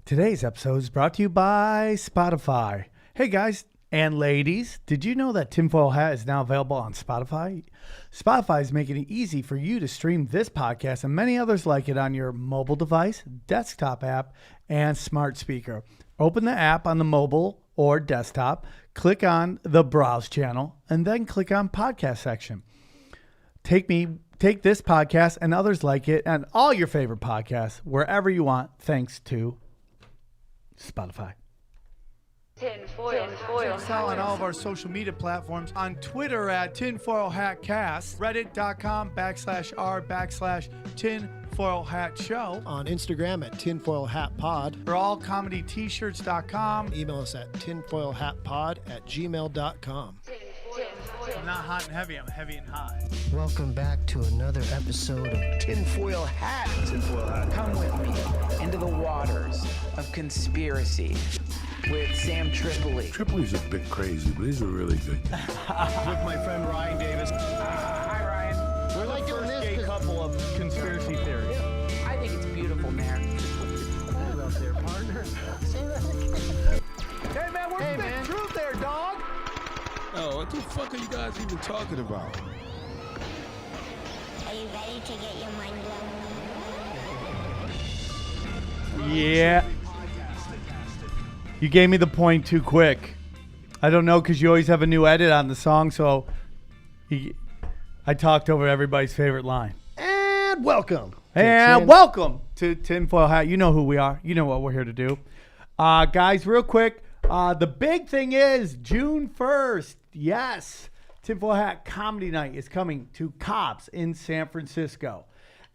Today's episode is brought to you by Spotify. Hey guys and ladies, did you know that Tinfoil Hat is now available on Spotify? Spotify is making it easy for you to stream this podcast and many others like it on your mobile device, desktop app, and smart speaker. Open the app on the mobile or desktop, click on the Browse channel, and then click on Podcast section. Take this podcast and others like it and all your favorite podcasts wherever you want, thanks to Spotify. Tinfoil. On all of our social media platforms, on Twitter at Tinfoil Hat Cast, reddit.com/r/Tinfoil Hat Show, on Instagram at Tinfoil Hat Pod, or allcomedyt-shirts.com. Email us at tinfoilhatpod@gmail.com. I'm not hot and heavy, I'm heavy and hot. Welcome back to another episode of Tinfoil Hat. Tinfoil Hat. Come with me into the waters of conspiracy with Sam Tripoli. Tripoli's a bit crazy, but he's a really good guy. With my friend Ryan Davis. Hi, Ryan. We're like the first gay couple of conspiracy theories. I think it's beautiful, man. Hold up there, partner. Hey man, where's the truth there, dog? Oh, what the fuck are you guys even talking about? Are you ready to get your mind blown? Yeah. You gave me the point too quick. I don't know, because you always have a new edit on the song, so I talked over everybody's favorite line. And welcome. Welcome to Tinfoil Hat. You know who we are. You know what we're here to do. Guys, real quick, the big thing is June 1st. Yes, Tinfoil Hat Comedy Night is coming to Cobb's in San Francisco.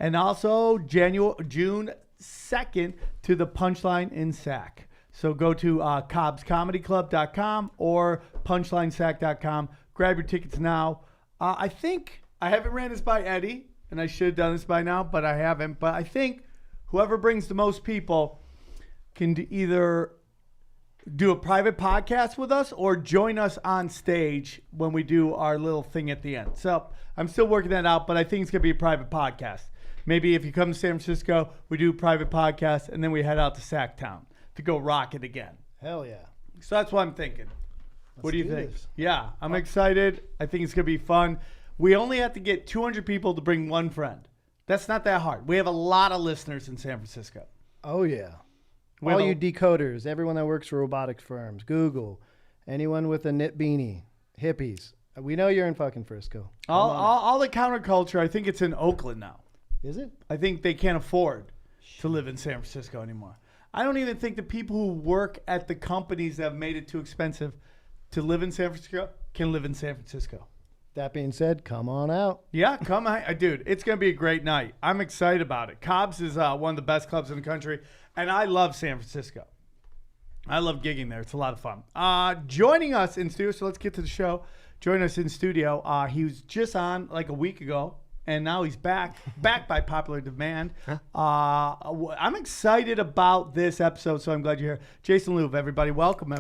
And also June 2nd to the Punchline in Sac. So go to cobbscomedyclub.com or punchlinesac.com. Grab your tickets now. I think I haven't ran this by Eddie, and I should have done this by now, but I haven't. But I think whoever brings the most people can either do a private podcast with us or join us on stage when we do our little thing at the end. So I'm still working that out, but I think it's going to be a private podcast. Maybe if you come to San Francisco, we do a private podcast, and then we head out to Sacktown to go rock it again. Hell yeah. So that's what I'm thinking. What do you think? This. Yeah, I'm excited. I think it's going to be fun. We only have to get 200 people to bring one friend. That's not that hard. We have a lot of listeners in San Francisco. Oh yeah. All you decoders, everyone that works for robotics firms, Google, anyone with a knit beanie, hippies. We know you're in fucking Frisco. All the counterculture, I think it's in Oakland now. Is it? I think they can't afford to live in San Francisco anymore. I don't even think the people who work at the companies that have made it too expensive to live in San Francisco can live in San Francisco. That being said, come on out. Yeah, come on. Dude, it's going to be a great night. I'm excited about it. Cobb's is one of the best clubs in the country, and I love San Francisco. I love gigging there. It's a lot of fun. Joining us in studio, so let's get to the show. Joining us in studio, he was just on like a week ago, and now he's back by popular demand. I'm excited about this episode, so I'm glad you're here. Jason Louv, everybody, welcome.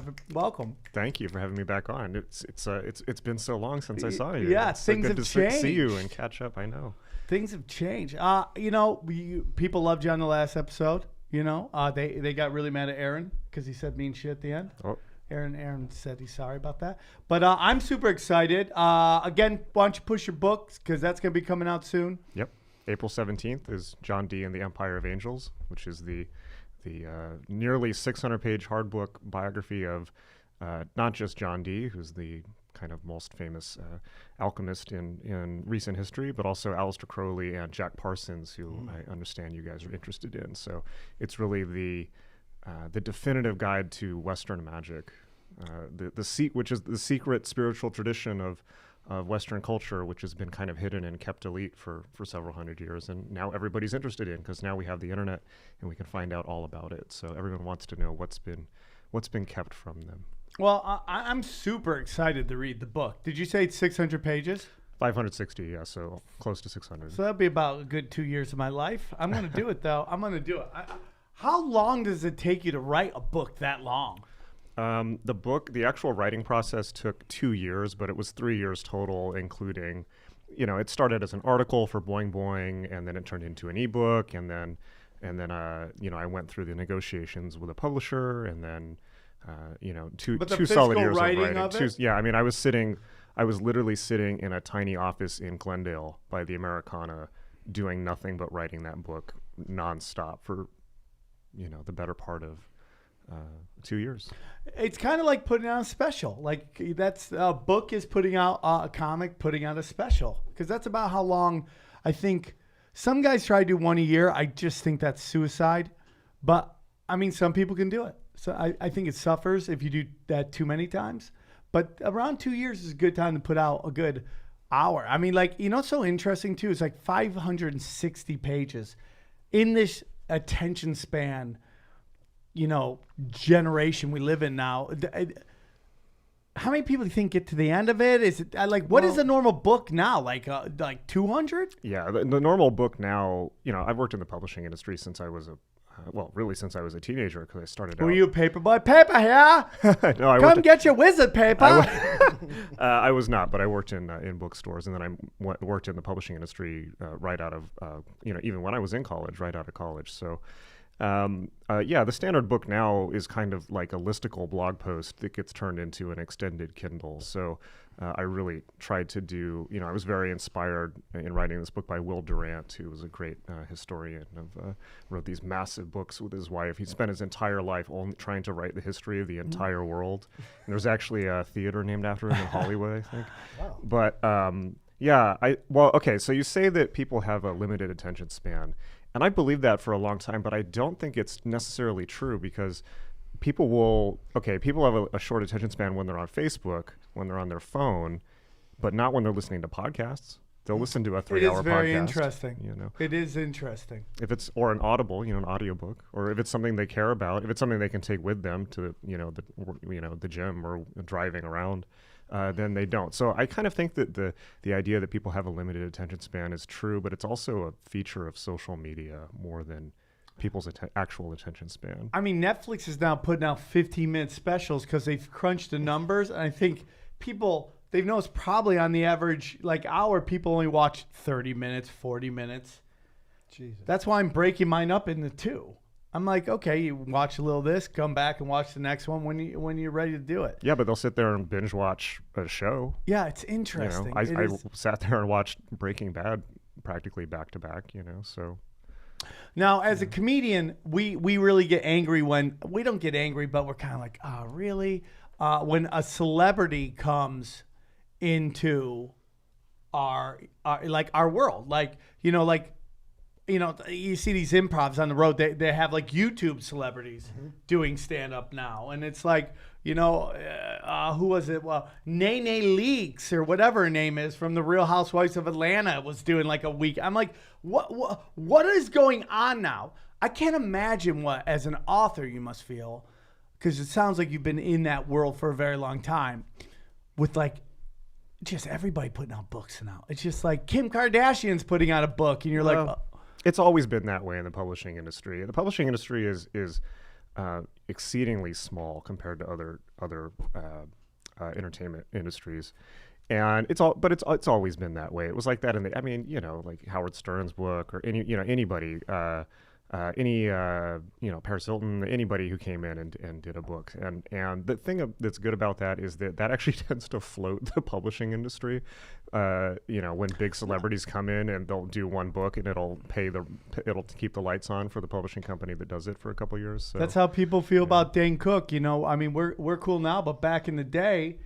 Thank you for having me back on. It's been so long since I saw you. Yeah, it's things so good have to changed. See you and catch up. I know things have changed. People loved you on the last episode. They got really mad at Aaron because he said mean shit at the end. Oh. Aaron said he's sorry about that. But I'm super excited. Again, why don't you push your books, because that's going to be coming out soon. Yep. April 17th is John Dee and the Empire of Angels, which is the nearly 600-page hard book biography of not just John Dee, who's the kind of most famous alchemist in recent history, but also Aleister Crowley and Jack Parsons, who I understand you guys are interested in. So it's really the definitive guide to Western magic, which is the secret spiritual tradition of Western culture, which has been kind of hidden and kept elite for several hundred years, and now everybody's interested in, because now we have the internet and we can find out all about it. So everyone wants to know what's been kept from them. Well, I'm super excited to read the book. Did you say it's 600 pages? 560, yeah, so close to 600. So that'll be about a good 2 years of my life. I'm going to do it, though. I'm going to do it. How long does it take you to write a book that long? The actual writing process took 2 years, but it was 3 years total, including, it started as an article for Boing Boing, and then it turned into an ebook, and then And then, I went through the negotiations with a publisher, and then, two solid years of writing. I was literally sitting in a tiny office in Glendale by the Americana, doing nothing but writing that book nonstop for, the better part of 2 years. It's kind of like putting out a special. Like that's a book is putting out a comic, putting out a special, because that's about how long. I think some guys try to do one a year. I just think that's suicide. But I mean, some people can do it. So I think it suffers if you do that too many times. But around 2 years is a good time to put out a good hour. I mean, like, what's so interesting too? It's like 560 pages in this attention span, generation we live in now. How many people do you think get to the end of it? Is it what is a normal book now? Like 200? Yeah, the normal book now, I've worked in the publishing industry since I was since I was a teenager, because I started out. Were you a paperboy? Paper here? No, Come get your wizard paper. I was not, but I worked in bookstores, and then I worked in the publishing industry right out of, even when I was in college, right out of college. So, the standard book now is kind of like a listicle blog post that gets turned into an extended Kindle. So I really tried to do, I was very inspired in writing this book by Will Durant, who was a great historian wrote these massive books with his wife. He spent his entire life only trying to write the history of the entire world. And there's actually a theater named after him in Hollywood, I think. Wow. But, so you say that people have a limited attention span. And I believed that for a long time, but I don't think it's necessarily true, because people have a short attention span when they're on Facebook, when they're on their phone, but not when they're listening to podcasts. They'll listen to a 3-hour podcast. It is very interesting. It is interesting. If it's, or an Audible, an audiobook, or if it's something they care about, if it's something they can take with them to, the gym or driving around, then they don't. So I kind of think that the idea that people have a limited attention span is true, but it's also a feature of social media more than people's actual attention span. I mean, Netflix is now putting out 15-minute specials because they've crunched the numbers, and I think they've noticed probably on the average hour, people only watch 30 minutes, 40 minutes. Jesus. That's why I'm breaking mine up into two. I'm like, okay, you watch a little of this, come back and watch the next one when you're ready to do it. Yeah, but they'll sit there and binge watch a show. Yeah, it's interesting. I sat there and watched Breaking Bad practically back to back, so. Now, as a comedian, we really get angry when, we don't get angry, but we're kind of like, oh, really? When a celebrity comes into our world, you see these improvs on the road. They have YouTube celebrities doing stand up now, and it's like, who was it? Well, Nene Leakes or whatever her name is from the Real Housewives of Atlanta was doing a week. I'm like, what is going on now? I can't imagine what, as an author, you must feel, because it sounds like you've been in that world for a very long time, with just everybody putting out books now. It's just like Kim Kardashian's putting out a book, and you're like, oh. It's always been that way in the publishing industry. The publishing industry is exceedingly small compared to other entertainment industries, and it's always been that way. It was like that in like Howard Stern's book, or anybody. Paris Hilton, anybody who came in and did a book. And the thing that's good about that is that actually tends to float the publishing industry. When big celebrities come in and they'll do one book and it'll keep the lights on for the publishing company that does it for a couple of years. So, that's how people feel about Dane Cook. We're cool now, but back in the day,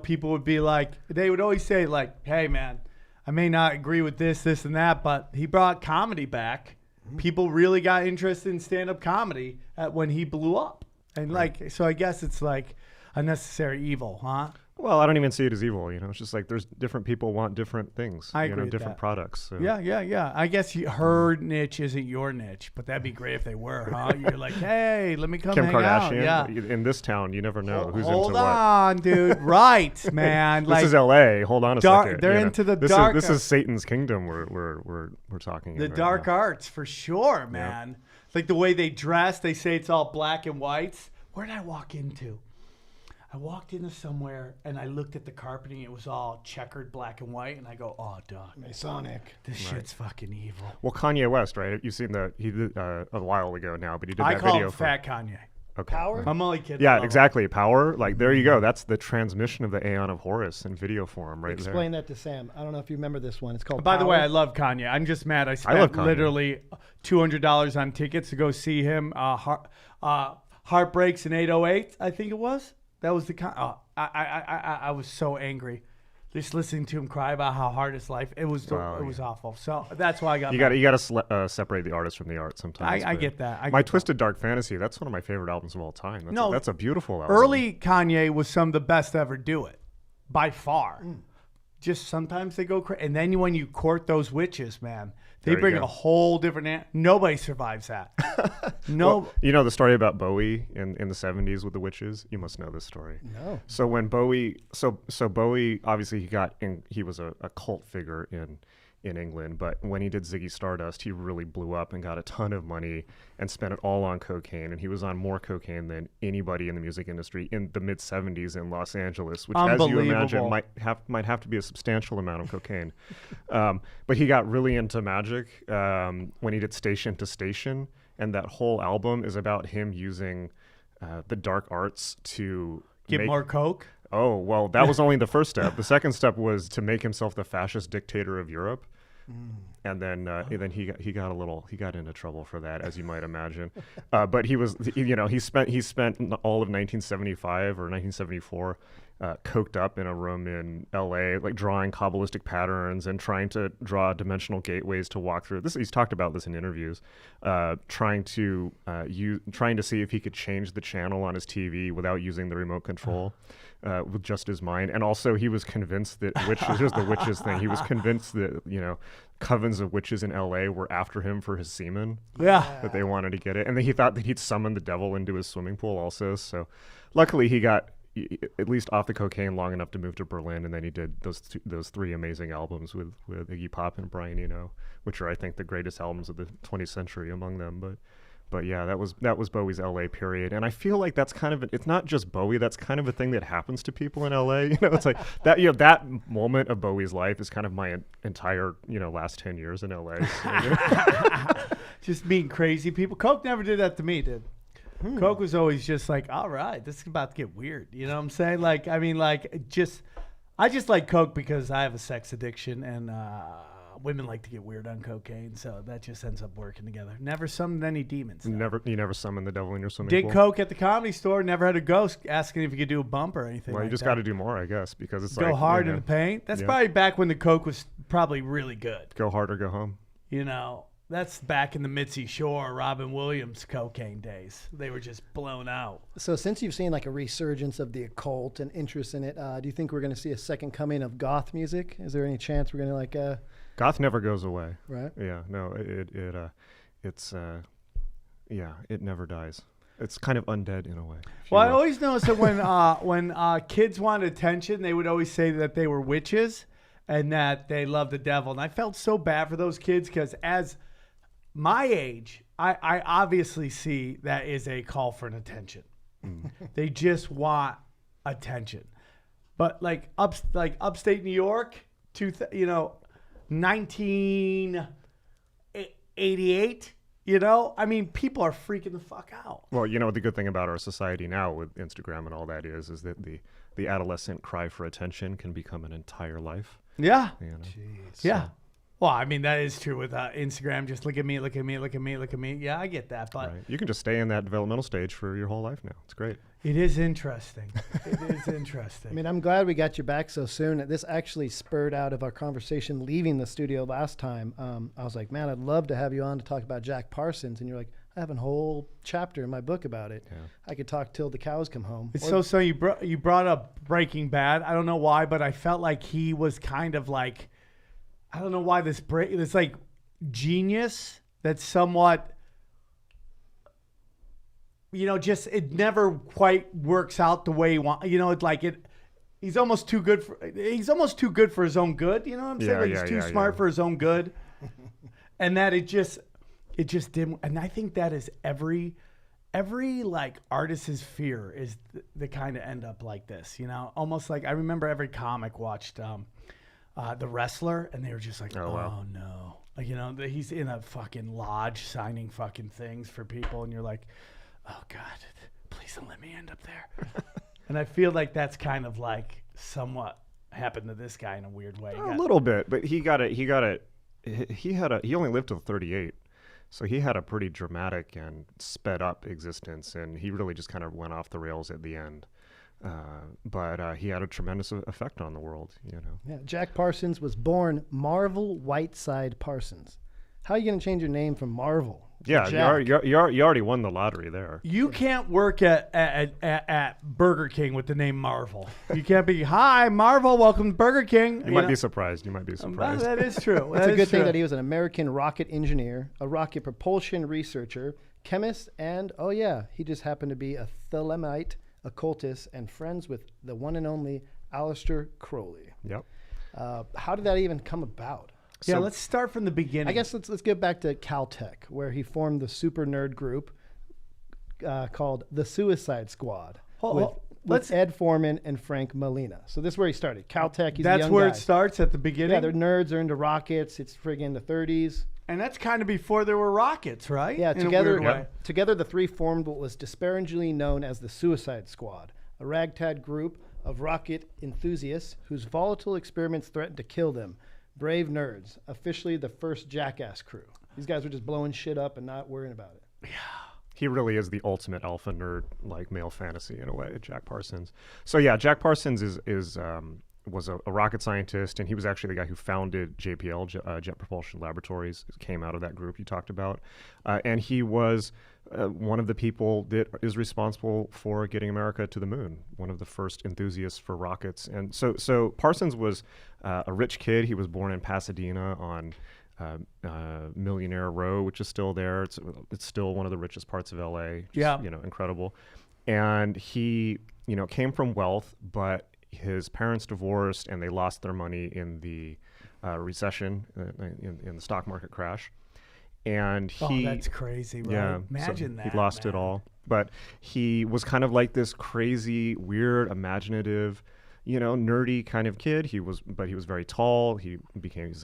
people would be like, they would always say hey man, I may not agree with this, and that, but he brought comedy back. People really got interested in stand-up comedy when he blew up. And so I guess it's like a necessary evil, huh? Well, I don't even see it as evil. It's just like there's different people want different things. I agree with different that. Products. So. Yeah. I guess her niche isn't your niche, but that'd be great if they were, huh? You're like, hey, let me come Kim hang Kardashian, out. Yeah. In this town, you never know who's into what. Hold on, dude. Right, man. This is L.A. Hold on a second. They're into the this dark. This is Satan's kingdom. We're talking. The dark arts for sure, man. Like the way they dress, they say it's all black and whites. Where did I walk into? I walked into somewhere and I looked at the carpeting. It was all checkered black and white. And I go, oh, dog. Masonic. This shit's fucking evil. Well, Kanye West, right? You've seen he did a while ago now, but he did I that call video him Fat Kanye. Okay. Power? I'm only kidding. Yeah, exactly. Power. Like, there you go. That's the transmission of the Aeon of Horus in video form right there. Explain that to Sam. I don't know if you remember this one. It's called By the way, Power. I love Kanye. I'm just mad. I love spent Kanye. literally $200 on tickets to go see him. Heartbreaks in 808, I think it was. That was the I was so angry. Just listening to him cry about how hard his life. It was awful. So that's why I got. You got to separate the artist from the art sometimes. I get that. My Twisted Dark Fantasy. That's one of my favorite albums of all time. That's a beautiful album. Early Kanye was some of the best to ever do it, by far. Just sometimes they go crazy, and then when you court those witches, man, they There you bring go. a whole different. Nobody survives that. No. Well, you know the story about Bowie in the 70s with the witches? You must know this story. No. So when Bowie, so Bowie, obviously he was a cult figure in England, but when he did Ziggy Stardust, he really blew up and got a ton of money and spent it all on cocaine. And he was on more cocaine than anybody in the music industry in the mid 70s in Los Angeles, which, as you imagine, might have to be a substantial amount of cocaine. But he got really into magic when he did Station to Station, and that whole album is about him using the dark arts to Get more coke. Oh, well, that was only the first step. The second step was to make himself the fascist dictator of Europe. And then he got into trouble for that, as you might imagine. But he spent all of 1975 or 1974 coked up in a room in LA, like drawing Kabbalistic patterns and trying to draw dimensional gateways to walk through. He's talked about this in interviews, trying to see if he could change the channel on his TV without using the remote control. With just his mind. And also he was convinced that here's the witches thing. He was convinced that, covens of witches in LA were after him for his semen. Yeah. That they wanted to get it. And then he thought that he'd summon the devil into his swimming pool also. So luckily he got at least off the cocaine long enough to move to Berlin. And then he did those three amazing albums with Iggy Pop and Brian Eno, which are, I think, the greatest albums of the 20th century among them. But yeah, that was Bowie's LA period. And I feel like that's kind of it's not just Bowie, that's kind of a thing that happens to people in LA. It's like that that moment of Bowie's life is kind of my entire, last 10 years in LA. So, Just meeting crazy people. Coke never did that to me, dude. Coke was always just like, all right, this is about to get weird. You know what I'm saying? I just like Coke because I have a sex addiction and women like to get weird on cocaine, so that just ends up working together. Never summoned any demons. you never summoned the devil in your swimming Did pool? Coke at the Comedy Store. Never had a ghost asking if you could do a bump or anything. Well, you like just that. got to do more, I guess, because it's Go like hard in the paint. That's probably back when the Coke was probably really good. Go hard or go home. That's back in the Mitzi Shore, Robin Williams cocaine days. They were just blown out. So since you've seen like a resurgence of the occult and interest in it, do you think we're going to see a second coming of goth music? Is there any chance we're going to Goth never goes away. Right. Yeah. No. It never dies. It's kind of undead in a way. Well, I always noticed that when kids wanted attention, they would always say that they were witches and that they loved the devil. And I felt so bad for those kids because as my age, I obviously see that is a call for an attention. They just want attention. But like upstate New York, 1988, people are freaking the fuck out. Well, the good thing about our society now with Instagram and all that is that the adolescent cry for attention can become an entire life. Yeah. Jeez. Yeah. Well, that is true with Instagram. Just look at me, look at me, look at me, look at me. Yeah, I get that. But Right. You can just stay in that developmental stage for your whole life now. It's great. it is interesting. It is interesting. I'm glad we got you back so soon. This actually spurred out of our conversation leaving the studio last time. I was like, man, I'd love to have you on to talk about Jack Parsons. And you're like, I have a whole chapter in my book about it. Yeah. I could talk till the cows come home. It's so you brought up Breaking Bad. I don't know why, but I felt like he was kind of like, I don't know why this like genius that's somewhat, just it never quite works out the way he wants. It's like he's almost too good for his own good. You know what I'm saying? Like he's too smart for his own good, and that it just didn't. And I think that is every every like artist's fear is they kind of end up like this, almost like I remember every comic watched The Wrestler, and they were just like, oh no. Like, he's in a fucking lodge signing fucking things for people, and you're like, oh God, please don't let me end up there. And I feel like that's kind of like somewhat happened to this guy in a weird way. A little bit, but he only lived till 38. So he had a pretty dramatic and sped up existence, and he really just kind of went off the rails at the end. But he had a tremendous effect on the world, Yeah, Jack Parsons was born Marvel Whiteside Parsons. How are you going to change your name from Marvel? Yeah, you already won the lottery there. You can't work at Burger King with the name Marvel. You can't be, hi, Marvel, welcome to Burger King. You might be surprised. That is true. It's a good thing that he was an American rocket engineer, a rocket propulsion researcher, chemist, and, he just happened to be a Thelemite occultist and friends with the one and only Aleister Crowley. Yep. How did that even come about? Yeah, let's start from the beginning. I guess let's get back to Caltech, where he formed the super nerd group called the Suicide Squad with Ed Foreman and Frank Molina. So this is where he started. Caltech, he's a young That's where guy. it starts, at the beginning? Yeah, they're nerds, they're into rockets. It's friggin' the 30s. And that's kind of before there were rockets, right? Yeah, In a weird way. together the three formed what was disparagingly known as the Suicide Squad, a ragtag group of rocket enthusiasts whose volatile experiments threatened to kill them. Brave nerds, officially the first Jackass crew. These guys were just blowing shit up and not worrying about it. He really is the ultimate alpha nerd, like male fantasy in a way, Jack Parsons. So yeah, Jack Parsons was a rocket scientist, and he was actually the guy who founded JPL, Jet Propulsion Laboratories, came out of that group you talked about. And he was one of the people that is responsible for getting America to the moon, one of the first enthusiasts for rockets. And so Parsons was a rich kid. He was born in Pasadena on Millionaire Row, which is still there. It's still one of the richest parts of LA. Just, incredible. And he, came from wealth, but his parents divorced, and they lost their money in the recession, in the stock market crash. And that's crazy, right? Yeah, Imagine that. He lost it all. But he was kind of like this crazy, weird, imaginative, nerdy kind of kid. He was very tall. He's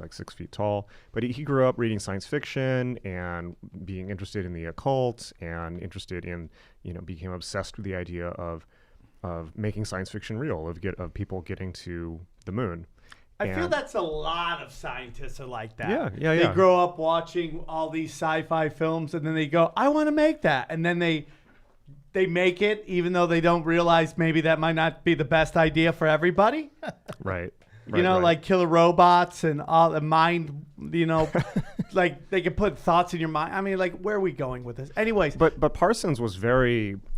like 6 feet tall. But he grew up reading science fiction and being interested in the occult, and interested in, became obsessed with the idea of making science fiction real, of people getting to the moon. I feel that's a lot of scientists are like that. Yeah. They grow up watching all these sci-fi films, and then they go, I want to make that. And then they make it, even though they don't realize maybe that might not be the best idea for everybody. Right. Like killer robots and all the mind, like they can put thoughts in your mind. I mean, like, where are we going with this? Anyways. But Parsons was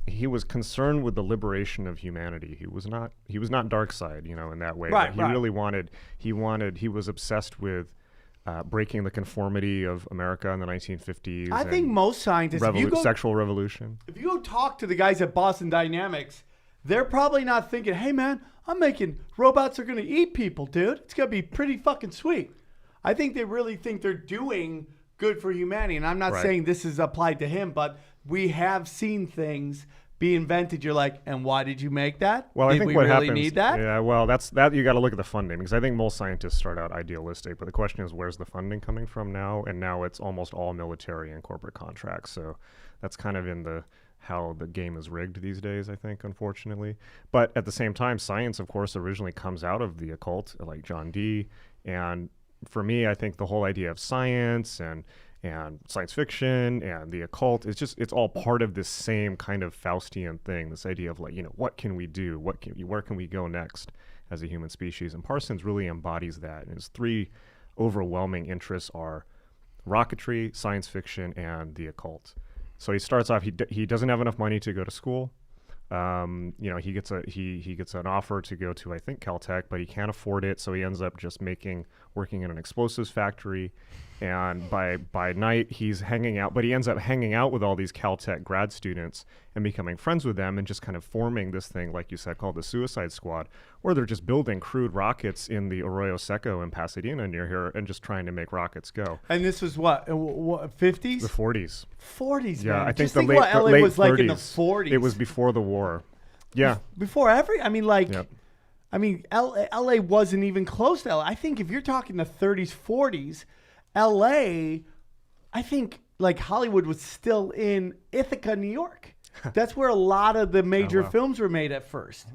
he was concerned with the liberation of humanity. He was not dark side, in that way. Right, but he was obsessed with breaking the conformity of America in the 1950s. I think most scientists, sexual revolution. If you go talk to the guys at Boston Dynamics, they're probably not thinking, hey man, I'm making robots are going to eat people, dude. It's going to be pretty fucking sweet. I think they really think they're doing good for humanity. And I'm not saying this is applied to him, but we have seen things be invented. You're like, and why did you make that? Well, did I think we what really happens, need that? Yeah, well, that's you got to look at the funding, because I think most scientists start out idealistic, but the question is, where's the funding coming from now? And now it's almost all military and corporate contracts. So that's kind of in how the game is rigged these days, I think, unfortunately. But at the same time, science, of course, originally comes out of the occult, like John Dee. And for me, I think the whole idea of science and science fiction and the occult, it's all part of this same kind of Faustian thing, this idea of like, what can we do? Where can we go next as a human species? And Parsons really embodies that. And his three overwhelming interests are rocketry, science fiction, and the occult. So he starts off, he doesn't have enough money to go to school. He gets an offer to go to, I think, Caltech, but he can't afford it. So he ends up just working in an explosives factory. And by night, he's hanging out, but he ends up hanging out with all these Caltech grad students and becoming friends with them and just kind of forming this thing, like you said, called the Suicide Squad, where they're just building crude rockets in the Arroyo Seco in Pasadena near here and just trying to make rockets go. And this was what 50s? The 40s. 40s, Yeah, man. I think Just the think late, what LA late was 30s. like in the 40s. It was before the war. Yeah. Before I mean, like, Yep. I mean, LA wasn't even close to LA. I think if you're talking the 30s, 40s, LA, I think like Hollywood was still in Ithaca, New York. That's where a lot of the major films were made at first.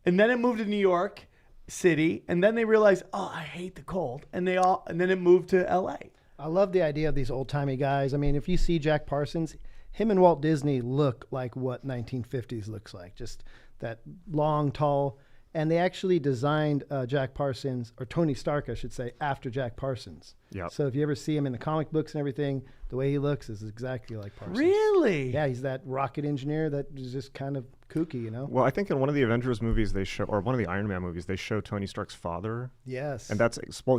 And then it moved to New York City, and then they realized, oh, I hate the cold. And then it moved to LA. I love the idea of these old-timey guys. I mean, if you see Jack Parsons, him and Walt Disney look like what 1950s looks like. Just that long, tall. And they actually designed Jack Parsons, or Tony Stark, I should say, after Jack Parsons. Yep. So if you ever see him in the comic books and everything, the way he looks is exactly like Parsons. Really? Yeah, he's that rocket engineer that is just kind of kooky, you know? Well, I think in one of the Avengers movies they show, or one of the Iron Man movies, they show Tony Stark's father. Yes. And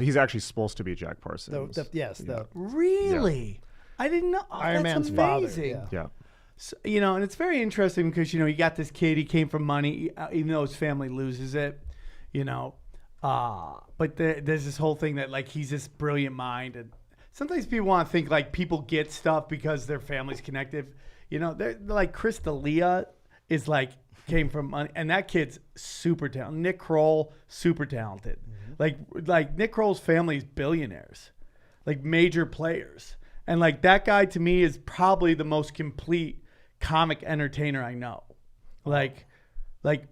he's actually supposed to be Jack Parsons. Really? I didn't know. Oh, Iron that's Man's father, amazing. yeah. Yeah. So, and it's very interesting because, you got this kid, he came from money, even though his family loses it, but there's this whole thing that, like, he's this brilliant mind. And sometimes people want to think, like, people get stuff because their family's connected. They're like, Chris D'Elia is, like, came from money. And that kid's super talented. Nick Kroll, super talented. Like Nick Kroll's family is billionaires, like, major players. And, like, that guy, to me, is probably the most complete comic entertainer I know. Like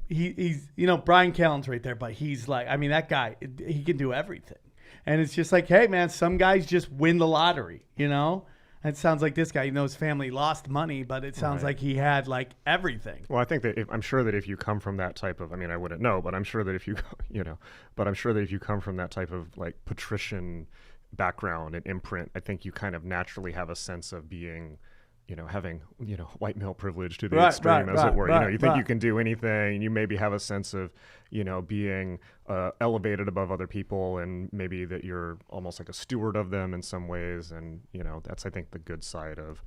he's Brian Callen's right there, but he's like, I mean, that guy, he can do everything. And it's just like, hey man, some guys just win the lottery, And it sounds like this guy, his family lost money, but it sounds like he had like everything. Well, I think that I'm sure that if you come from that type of, I mean, I wouldn't know, but I'm sure that if you, but I'm sure that if you come from that type of like patrician background and imprint, I think you kind of naturally have a sense of being, having, white male privilege to the extreme, as it were. You think you can do anything, and you maybe have a sense of, being elevated above other people, and maybe that you're almost like a steward of them in some ways. And, that's, I think, the good side of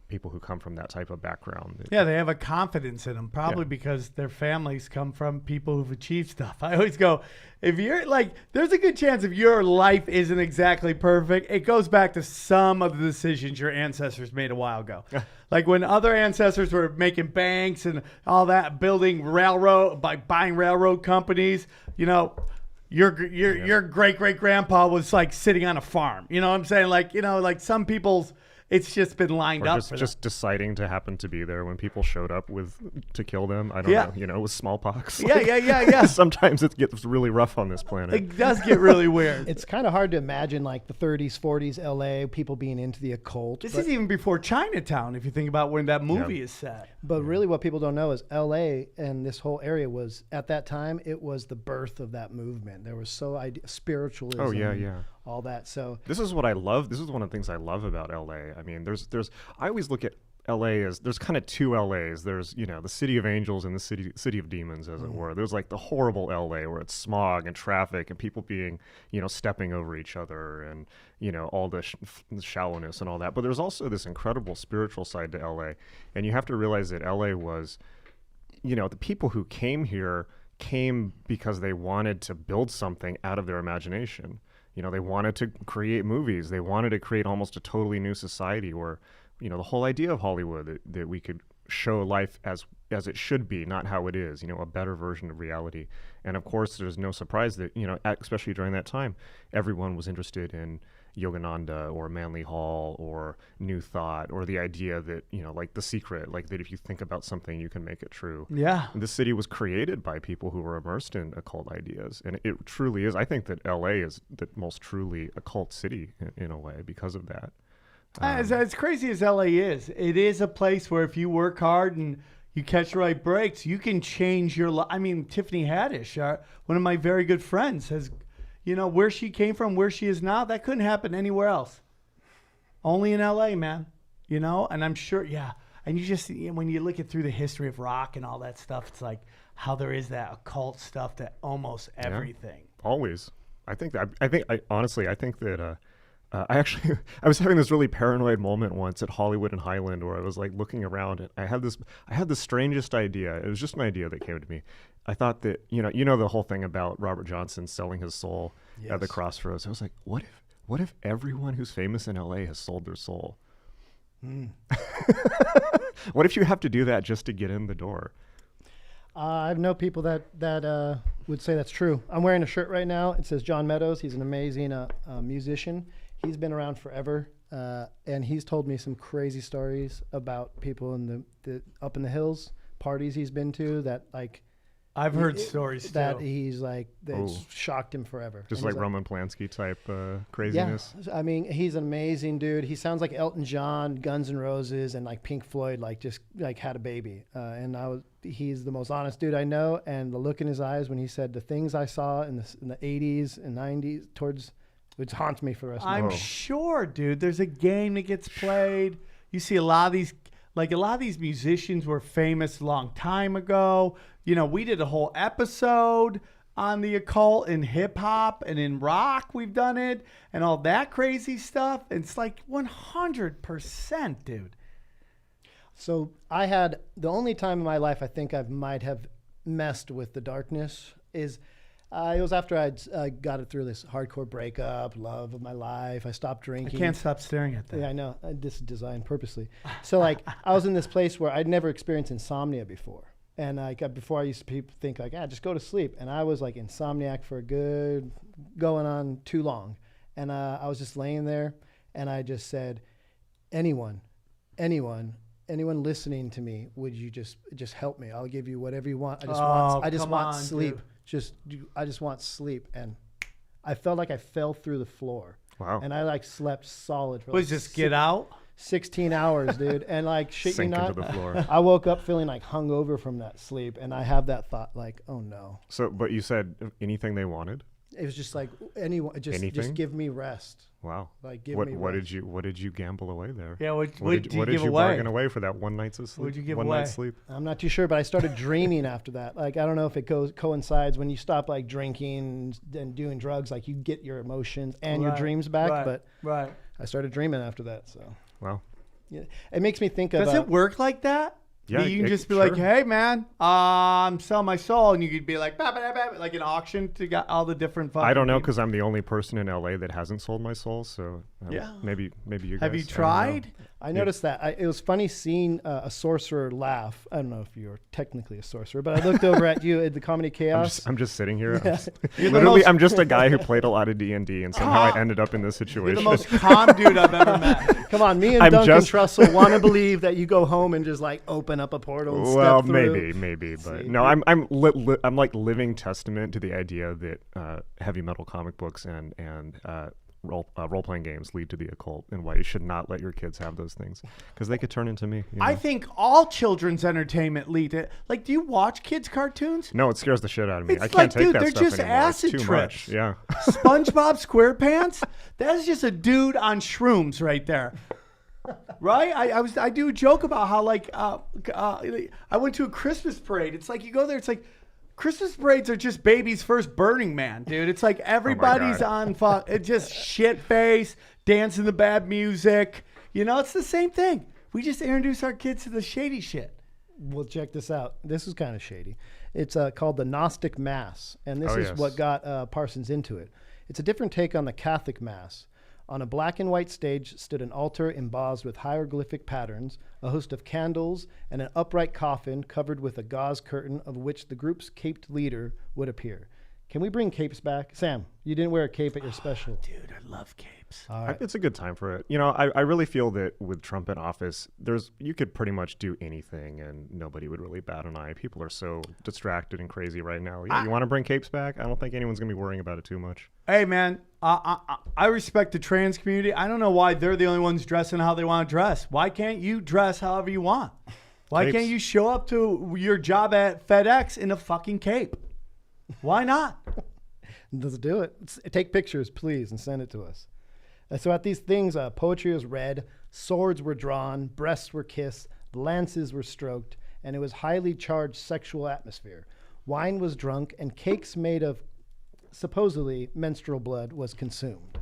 people who come from that type of background. Yeah, they have a confidence in them, probably because their families come from people who've achieved stuff. I always go, if you're like, there's a good chance if your life isn't exactly perfect, it goes back to some of the decisions your ancestors made a while ago. Like when other ancestors were making banks and all that, building by buying railroad companies, your great grandpa was like sitting on a farm. You know what I'm saying? Like some people's, it's just been lined up. Just deciding to happen to be there when people showed up to kill them. I don't know, with smallpox. Yeah. Sometimes it gets really rough on this planet. It does get really weird. It's kind of hard to imagine like the 30s, 40s, LA, people being into the occult. This is even before Chinatown, if you think about when that movie is set. But really what people don't know is LA and this whole area was, at that time, it was the birth of that movement. There was spiritualism. Oh, yeah. All that. So this is what I love. This is one of the things I love about LA. I mean, I always look at LA as there's kind of two LAs. There's, the city of angels and the city of demons, as it were. There's like the horrible LA where it's smog and traffic and people being, stepping over each other and, all the shallowness and all that. But there's also this incredible spiritual side to LA. And you have to realize that LA was, the people who came here came because they wanted to build something out of their imagination. They wanted to create movies. They wanted to create almost a totally new society where, the whole idea of Hollywood, that we could show life as it should be, not how it is, a better version of reality. And of course, there's no surprise that, especially during that time, everyone was interested in Yogananda or Manly Hall or New Thought or the idea that, like The Secret, like that if you think about something, you can make it true. Yeah. And this city was created by people who were immersed in occult ideas. And it truly is. I think that LA is the most truly occult city in a way because of that. As crazy as LA is, it is a place where if you work hard and you catch the right breaks, you can change your life. I mean, Tiffany Haddish, one of my very good friends, has, where she came from, where she is now, that couldn't happen anywhere else. Only in LA, man. And I'm sure, yeah. And you just, when you look at through the history of rock and all that stuff, it's like how there is that occult stuff to almost everything. Always. I think that I was having this really paranoid moment once at Hollywood and Highland where I was like looking around and I had the strangest idea. It was just an idea that came to me. I thought that, you know the whole thing about Robert Johnson selling his soul at the crossroads. I was like, what if everyone who's famous in LA has sold their soul? What if you have to do that just to get in the door? I know people that would say that's true. I'm wearing a shirt right now. It says John Meadows. He's an amazing musician. He's been around forever, and he's told me some crazy stories about people in the up in the hills, parties he's been to that like. I've heard stories that too. he's like that's shocked him forever. Just And like he's Roman Polanski type craziness. Yeah, I mean, he's an amazing dude. He sounds like Elton John, Guns N' Roses, and like Pink Floyd, like just like had a baby. He's the most honest dude I know. And the look in his eyes when he said the things I saw in the 80s and 90s which haunts me for the rest of my I'm life. sure, dude. There's a game that gets played. You see a lot of these musicians were famous a long time ago. You know, we did a whole episode on the occult in hip hop and in rock. We've done it and all that crazy stuff. It's like 100%, dude. So I had the only time in my life I think I might have messed with the darkness is it was after I'd got it through this hardcore breakup, love of my life. I stopped I drinking. can't stop staring at that. Yeah, I know. This is designed purposely. So like I was in this place where I'd never experienced insomnia before. And before I used to think like, just go to sleep. And I was like insomniac for going on too long. And I was just laying there and I just said, anyone listening to me, would you just help me? I'll give you whatever you want. I just want sleep. I just want sleep. And I felt like I fell through the floor. Wow. And I like slept solid for Please just get out. 16 hours, dude. And like shit Sink you not, into the floor. I woke up feeling like hungover from that sleep. And I have that thought like, oh no. So, but you said anything they wanted? It was just like anyone, just Anything? give me rest. Wow. Like give what me what rest. did you gamble away there? Yeah, what What did you did give you away? bargain away for that one night's sleep? What'd you give one away? night's sleep? I'm not too sure, but I started dreaming after that. Like, I don't know if it coincides when you stop like drinking and doing drugs, like you get your emotions and your Right, dreams back. right, But right. I started dreaming after that. So Wow. yeah, it makes me think of. Does it work like that? Yeah, You can it- just be sure. like, hey, man, I'm selling my soul. And you could be like, bah, bah, bah, bah, like an auction to get all the different fucking I don't know people. because I'm the only person in LA that hasn't sold my soul. So Yeah. maybe you guys. Have you I don't know. tried? I noticed that. It was funny seeing a sorcerer laugh. I don't know if you're technically a sorcerer, but I looked over at you at the Comedy Chaos. I'm just sitting here. You're the Literally, most- I'm just a guy who played a lot of D&D, and somehow I ended up in this You're situation. the most calm dude I've ever met. Come on, me and I'm Duncan just- Trussell want to believe that you go home and just like open up a portal and Well, step through. maybe, but See, no, I'm like living testament to the idea that heavy metal comic books and role playing games lead to the occult, and why you should not let your kids have those things because they could turn into me. You know? I think all children's entertainment lead to, like, do you watch kids' cartoons? No, it scares the shit out of me. It's I can't like, take dude, that they're stuff just anymore. acid It's too trips. much. Yeah. SpongeBob SquarePants? That's just a dude on shrooms right there. Right? I do a joke about how like I went to a Christmas parade. It's like you go there, it's like Christmas parades are just baby's first Burning Man, dude. It's like everybody's God. on it's just shit face, dancing the bad music. You know, it's the same thing. We just introduce our kids to the shady shit. Well, check this out. This is kind of shady. It's called the Gnostic Mass, and this Oh, is yes. what got Parsons into it. It's a different take on the Catholic Mass. On a black and white stage stood an altar embossed with hieroglyphic patterns, a host of candles, and an upright coffin covered with a gauze curtain of which the group's caped leader would appear. Can we bring capes back? Sam, you didn't wear a cape at your special. Dude, I love capes. It's a good time for it. You know, I really feel that with Trump in office, you could pretty much do anything and nobody would really bat an eye. People are so distracted and crazy right now. Yeah, you want to bring capes back? I don't think anyone's going to be worrying about it too much. Hey, man, I respect the trans community. I don't know why they're the only ones dressing how they want to dress. Why can't you dress however you want? Why Capes. can't you show up to your job at FedEx in a fucking cape? Why not? Let's do it. Take pictures, please, and send it to us. So at these things, poetry was read, swords were drawn, breasts were kissed, lances were stroked, and it was highly charged sexual atmosphere. Wine was drunk, and cakes made of supposedly menstrual blood was consumed.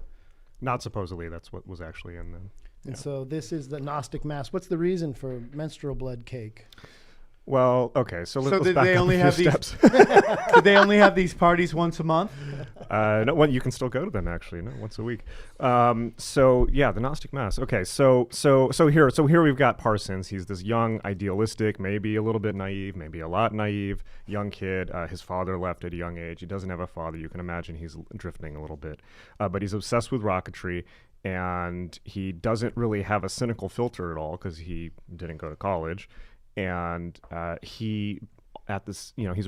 Not supposedly. That's what was actually in them. And so this is the Gnostic Mass. What's the reason for menstrual blood cake? Well, okay, so let's did back they up only a few have these- steps. Do they only have these parties once a month? No, well, you can still go to them actually. No, once a week. So yeah, the Gnostic Mass. Okay, so here we've got Parsons. He's this young, idealistic, maybe a little bit naive, maybe a lot naive, young kid. His father left at a young age. He doesn't have a father. You can imagine he's drifting a little bit, but he's obsessed with rocketry. And he doesn't really have a cynical filter at all because he didn't go to college. And he's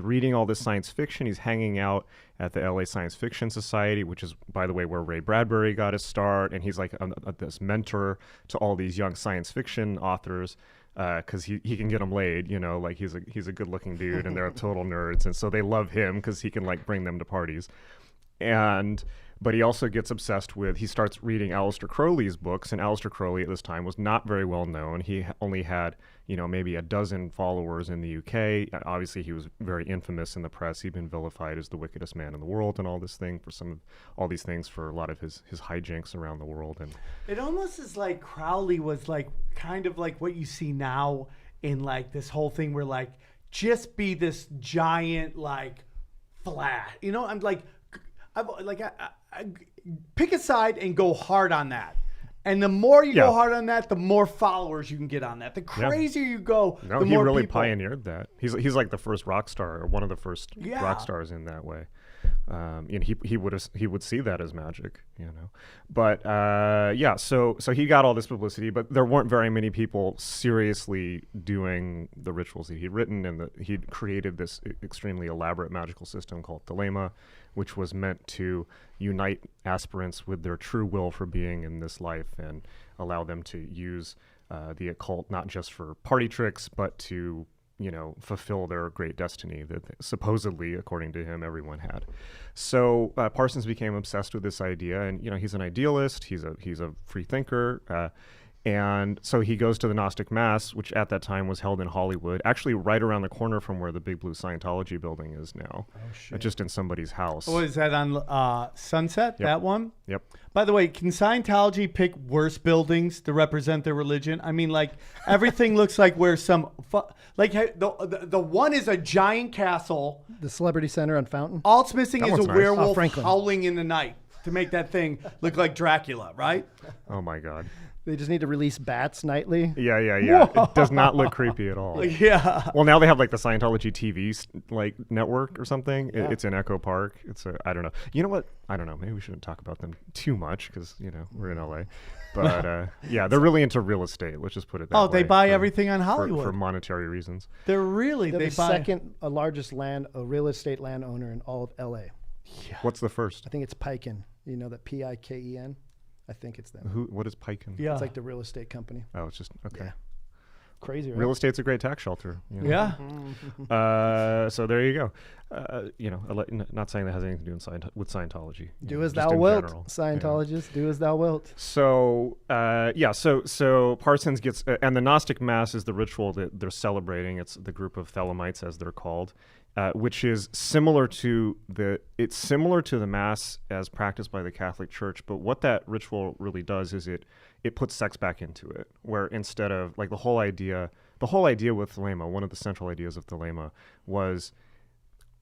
reading all this science fiction. He's hanging out at the LA Science Fiction Society, which is, by the way, where Ray Bradbury got his start. And he's like this mentor to all these young science fiction authors because he can get them laid, like he's a good looking dude and they're total nerds. And so they love him because he can like bring them to parties. But he also gets obsessed with, he starts reading Aleister Crowley's books, and Aleister Crowley at this time was not very well known. He only had, maybe a dozen followers in the UK. Obviously, he was very infamous in the press. He'd been vilified as the wickedest man in the world and all these things for a lot of his hijinks around the world. And It almost is like Crowley was like kind of like what you see now in like this whole thing where like just be this giant like flat. I'm like, I pick a side and go hard on that. And the more you go hard on that, the more followers you can get on that. The crazier you go, no, the he more really people. pioneered that. He's like the first rock star, or one of the first rock stars in that way. He would see that as magic, But so he got all this publicity, but there weren't very many people seriously doing the rituals that he'd written, and he'd created this extremely elaborate magical system called Thelema, which was meant to unite aspirants with their true will for being in this life and allow them to use the occult not just for party tricks, but to fulfill their great destiny that supposedly, according to him, everyone had. So Parsons became obsessed with this idea, and he's an idealist. He's a free thinker. And so he goes to the Gnostic Mass, which at that time was held in Hollywood, actually right around the corner from where the Big Blue Scientology building is now. Oh, shit. Just in somebody's house. What is that on Sunset, Yep. that one? Yep. By the way, can Scientology pick worse buildings to represent their religion? I mean, like, everything looks like where some... the one is a giant castle. The Celebrity Center on Fountain? All it's missing That is a one's nice. werewolf Franklin. howling in the night to make that thing look like Dracula, right? Oh, my God. They just need to release bats nightly. Yeah. It does not look creepy at all. Yeah. Well, now they have like the Scientology TV network or something. It's in Echo Park. I don't know. You know what? I don't know. Maybe we shouldn't talk about them too much because we're in LA. But they're really into real estate. Let's just put it that way. Oh, they buy everything on Hollywood for monetary reasons. They're really They're they the buy. second largest real estate landowner in all of LA. What's the first? I think it's Piken. You know that Pike?N? I think it's them. What is Piken? Yeah. It's like the real estate company. Oh, it's just okay. Yeah. Crazy, right? Real estate's a great tax shelter. Yeah. So there you go. Not saying that has anything to do with Scientology. Do as just thou in wilt, general. Scientologists. Do as thou wilt. So so Parsons gets, and the Gnostic Mass is the ritual that they're celebrating. It's the group of Thelemites, as they're called, which is similar to the Mass as practiced by the Catholic Church. But what that ritual really does is it puts sex back into it, where instead of like the whole idea with Thelema, one of the central ideas of Thelema was,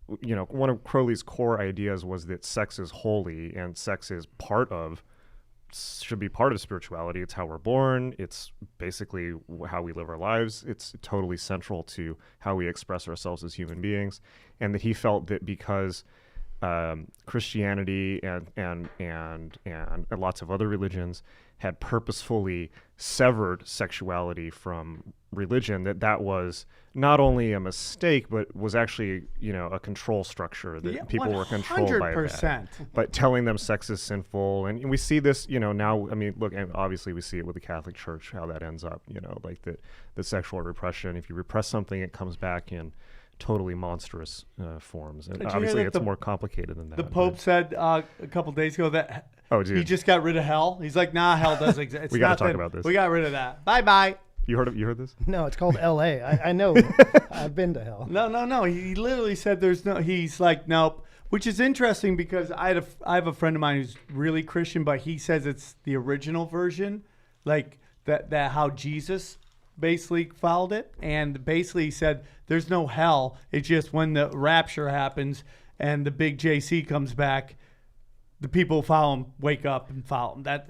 one of Crowley's core ideas was that sex is holy and sex is should be part of spirituality. It's how we're born. It's basically how we live our lives. It's totally central to how we express ourselves as human beings. And that he felt that because Christianity and lots of other religions had purposefully severed sexuality from religion, that was not only a mistake, but was actually, a control structure that people were controlled by 100%. that. But telling them sex is sinful. And we see this, now, I mean, look, and obviously we see it with the Catholic Church, how that ends up, like the sexual repression. If you repress something, it comes back in totally monstrous forms. And Did you obviously hear that it's more complicated than that. The Pope said a couple days ago that he just got rid of hell. He's like, nah, hell doesn't exist. We got to talk about this. We got rid of that. Bye-bye. You heard this? No, it's called L.A. I know. I've been to hell. No. He literally said he's like, nope. Which is interesting because I have a friend of mine who's really Christian, but he says it's the original version, like that how Jesus basically followed it, and basically he said there's no hell. It's just when the rapture happens and the big JC comes back, the people who follow him wake up and follow him. That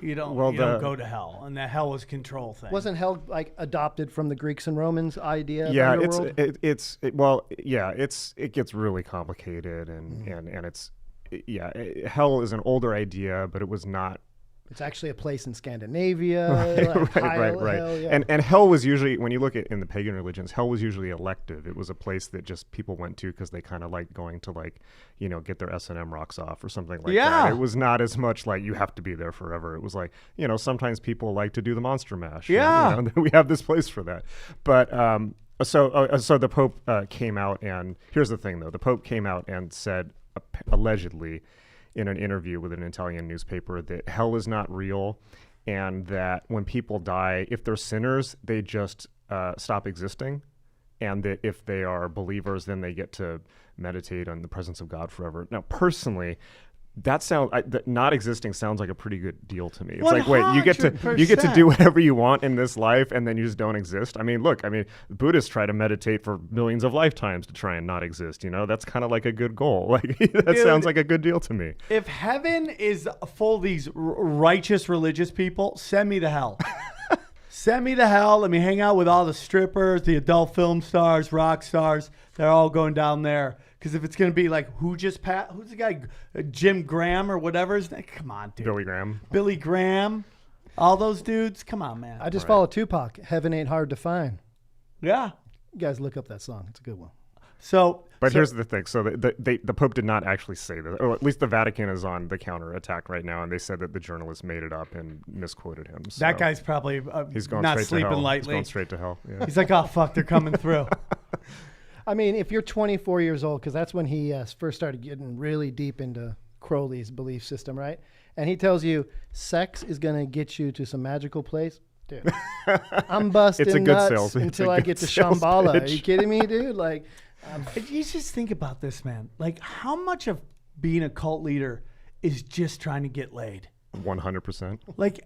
you don't go to hell, and that hell is control thing. Wasn't hell like adopted from the Greeks and Romans idea? Of Yeah, underworld? it gets really complicated, and it's hell is an older idea, but it was not. It's actually a place in Scandinavia. Like Right. hell, yeah. And hell was usually, when you look at in the pagan religions, hell was usually elective. It was a place that just people went to because they kind of liked going to, like, you know, get their S&M rocks off or something like that. It was not as much like you have to be there forever. It was like, you know, sometimes people like to do the monster mash. Yeah. And, you know, we have this place for that. But so the Pope came out, and here's the thing though, the Pope came out and said allegedly in an interview with an Italian newspaper that hell is not real, and that when people die, if they're sinners, they just stop existing, and that if they are believers, then they get to meditate on the presence of God forever. Now, personally, that not existing sounds like a pretty good deal to me. It's like, wait, you get to do whatever you want in this life, and then you just don't exist. I mean, look, Buddhists try to meditate for millions of lifetimes to try and not exist. You know, that's kind of like a good goal. Like that sounds like a good deal to me. If heaven is full of these righteous religious people, send me to hell. Send me to hell. Let me hang out with all the strippers, the adult film stars, rock stars. They're all going down there. Because if it's going to be like, who's the guy, Jim Graham or whatever his name? Come on, dude. Billy Graham. All those dudes. Come on, man. I just follow Tupac. Heaven ain't hard to find. Yeah. You guys look up that song. It's a good one. But here's the thing. So the Pope did not actually say this, or at least the Vatican is on the counter attack right now, and they said that the journalist made it up and misquoted him. So that guy's probably he's going not straight sleeping to hell. lightly. He's going straight to hell. Yeah. He's like, oh, fuck, they're coming through. I mean, if you're 24 years old, because that's when he first started getting really deep into Crowley's belief system, right? And he tells you sex is going to get you to some magical place. Dude, I'm busting It's a good nuts sales- it's until a I good get to sales Shambhala. pitch. Are you kidding me, dude? Like, You just think about this, man. Like, how much of being a cult leader is just trying to get laid? 100%. Like,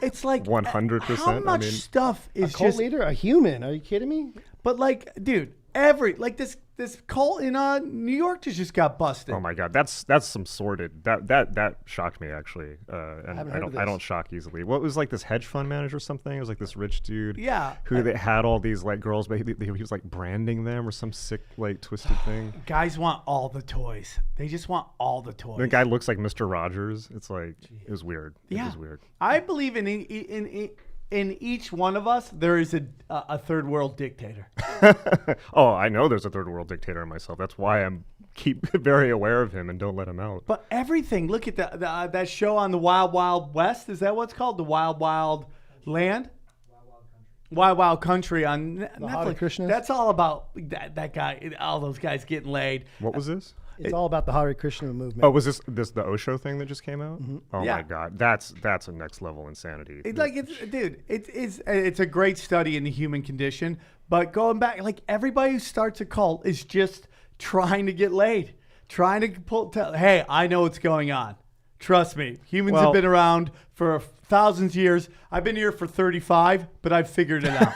it's like 100%. How much stuff a is cult just leader, a human? Are you kidding me? But like, dude, this cult in New York just got busted. Oh my God, that's some sordid. That shocked me actually, and I don't shock easily. What was like this hedge fund manager or something? It was like this rich dude, who they had all these like girls, but he was like branding them or some sick like twisted thing. Guys want all the toys. They just want all the toys. The guy looks like Mr. Rogers. It's like it was weird. It was weird. I believe in each one of us, there is a third world dictator. Oh, I know there's a third world dictator in myself. That's why I'm keep very aware of him and don't let him out. But everything, look at that show on the Wild Wild West. Is that what it's called? The Wild Wild Land? Wild Wild Country on Netflix. Krishnas? That's all about that guy, all those guys getting laid. What was this? It's all about the Hare Krishna movement. Oh, was this the Osho thing that just came out? Mm-hmm. Oh Yeah. my God, that's a next level insanity. It's a great study in the human condition. But going back, like everybody who starts a cult is just trying to get laid, trying to hey, I know what's going on. Trust me, humans have been around for thousands of years. I've been here for 35, but I've figured it out.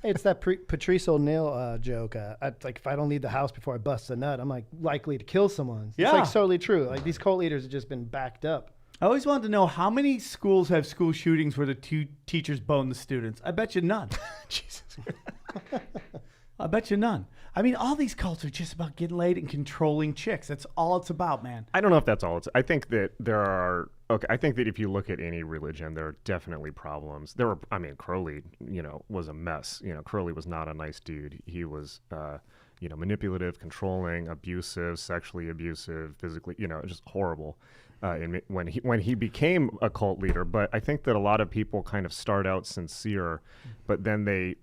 It's that Patrice O'Neill joke. Like, if I don't leave the house before I bust a nut, I'm like likely to kill someone. It's like totally true. Like these cult leaders have just been backed up. I always wanted to know how many schools have school shootings where the two teachers bone the students. I bet you none. Jesus. I bet you none. I mean, all these cults are just about getting laid and controlling chicks. That's all it's about, man. I don't know if that's all. I think that there are. Okay, I think that if you look at any religion, there are definitely problems. Crowley, was a mess. Crowley was not a nice dude. He was, manipulative, controlling, abusive, sexually abusive, physically, just horrible. When he became a cult leader, but I think that a lot of people kind of start out sincere, but then they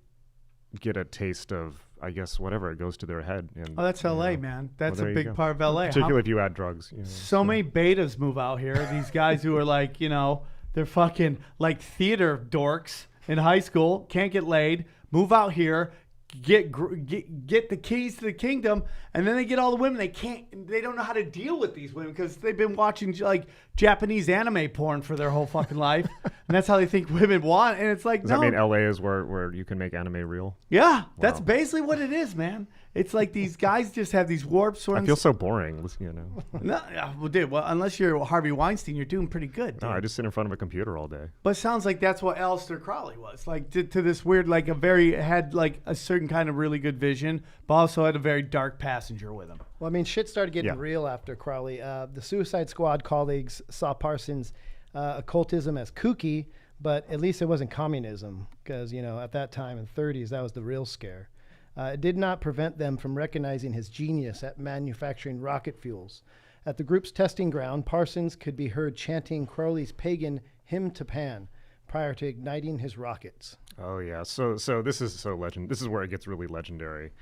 get a taste of, I guess, whatever, it goes to their head. And, that's LA, man. That's a big part of LA. Particularly if you add drugs. So many betas move out here. These guys who are like, they're fucking like theater dorks in high school, can't get laid, move out here, get the keys to the kingdom, and then they get all the women. They don't know how to deal with these women because they've been watching like Japanese anime porn for their whole fucking life, and that's how they think women want. And it's like, Does no. that mean LA is where you can make anime real? Yeah, that's basically what it is, man. It's like these guys just have these warped sort I feel so boring, No, well, dude, unless you're Harvey Weinstein, you're doing pretty good, dude. No, I just sit in front of a computer all day. But it sounds like that's what Aleister Crowley was. Like, to this weird, like, had, like, a certain kind of really good vision, but also had a very dark passenger with him. Well, I mean, shit started getting real after Crowley. The Suicide Squad colleagues saw Parsons' occultism as kooky, but at least it wasn't communism, because, at that time in the 30s, that was the real scare. It did not prevent them from recognizing his genius at manufacturing rocket fuels. At the group's testing ground, Parsons could be heard chanting Crowley's pagan hymn to Pan prior to igniting his rockets. Oh yeah, so this is so legend. This is where it gets really legendary.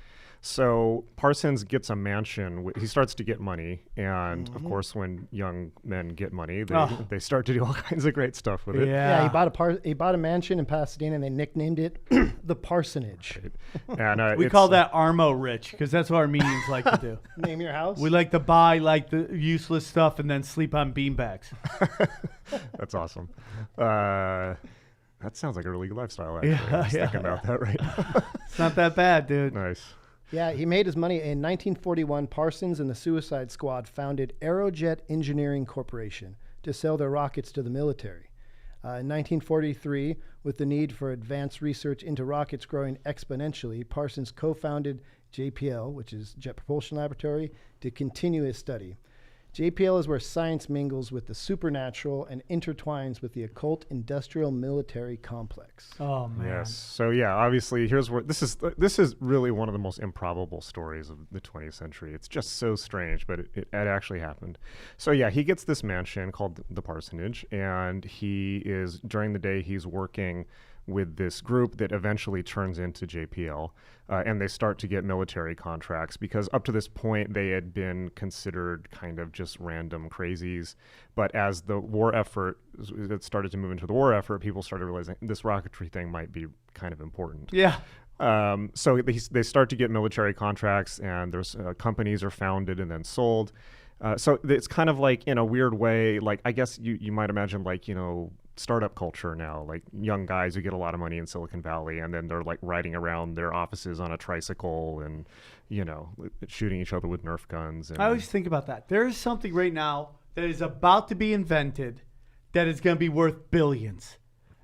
So Parsons gets a mansion. He starts to get money, and of course, when young men get money, they start to do all kinds of great stuff with it. Yeah, he bought a mansion in Pasadena, and they nicknamed it the Parsonage. Right. And we call that Armo Rich because that's what Armenians like to do. Name your house. We like to buy like the useless stuff and then sleep on beanbags. That's awesome. That sounds like a really good lifestyle. Actually, I'm just thinking about that right now. It's not that bad, dude. Nice. Yeah, he made his money. In 1941, Parsons and the Suicide Squad founded Aerojet Engineering Corporation to sell their rockets to the military. In 1943, with the need for advanced research into rockets growing exponentially, Parsons co-founded JPL, which is Jet Propulsion Laboratory, to continue his study. JPL is where science mingles with the supernatural and intertwines with the occult industrial military complex. Oh man. Yes. So yeah, obviously here's where this is really one of the most improbable stories of the 20th century. It's just so strange, but it actually happened. So yeah, he gets this mansion called the Parsonage, and he is during the day he's working with this group that eventually turns into JPL, and they start to get military contracts because up to this point they had been considered kind of just random crazies. But as the war effort started to move into the war effort, people started realizing this rocketry thing might be kind of important. Yeah. So they start to get military contracts, and there's companies are founded and then sold. So it's kind of like, in a weird way, like I guess you might imagine like, startup culture now, like young guys who get a lot of money in Silicon Valley, and then they're like riding around their offices on a tricycle and, shooting each other with Nerf guns. And I always think about that. There is something right now that is about to be invented that is going to be worth billions.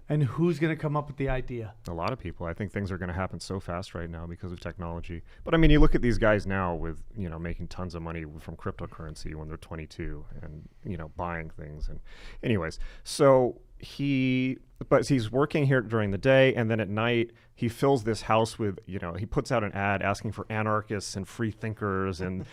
And who's going to come up with the idea? A lot of people. I think things are going to happen so fast right now because of technology. But I mean, you look at these guys now with, making tons of money from cryptocurrency when they're 22 and, buying things. And anyways, so he's working here during the day, and then at night he fills this house with, he puts out an ad asking for anarchists and free thinkers and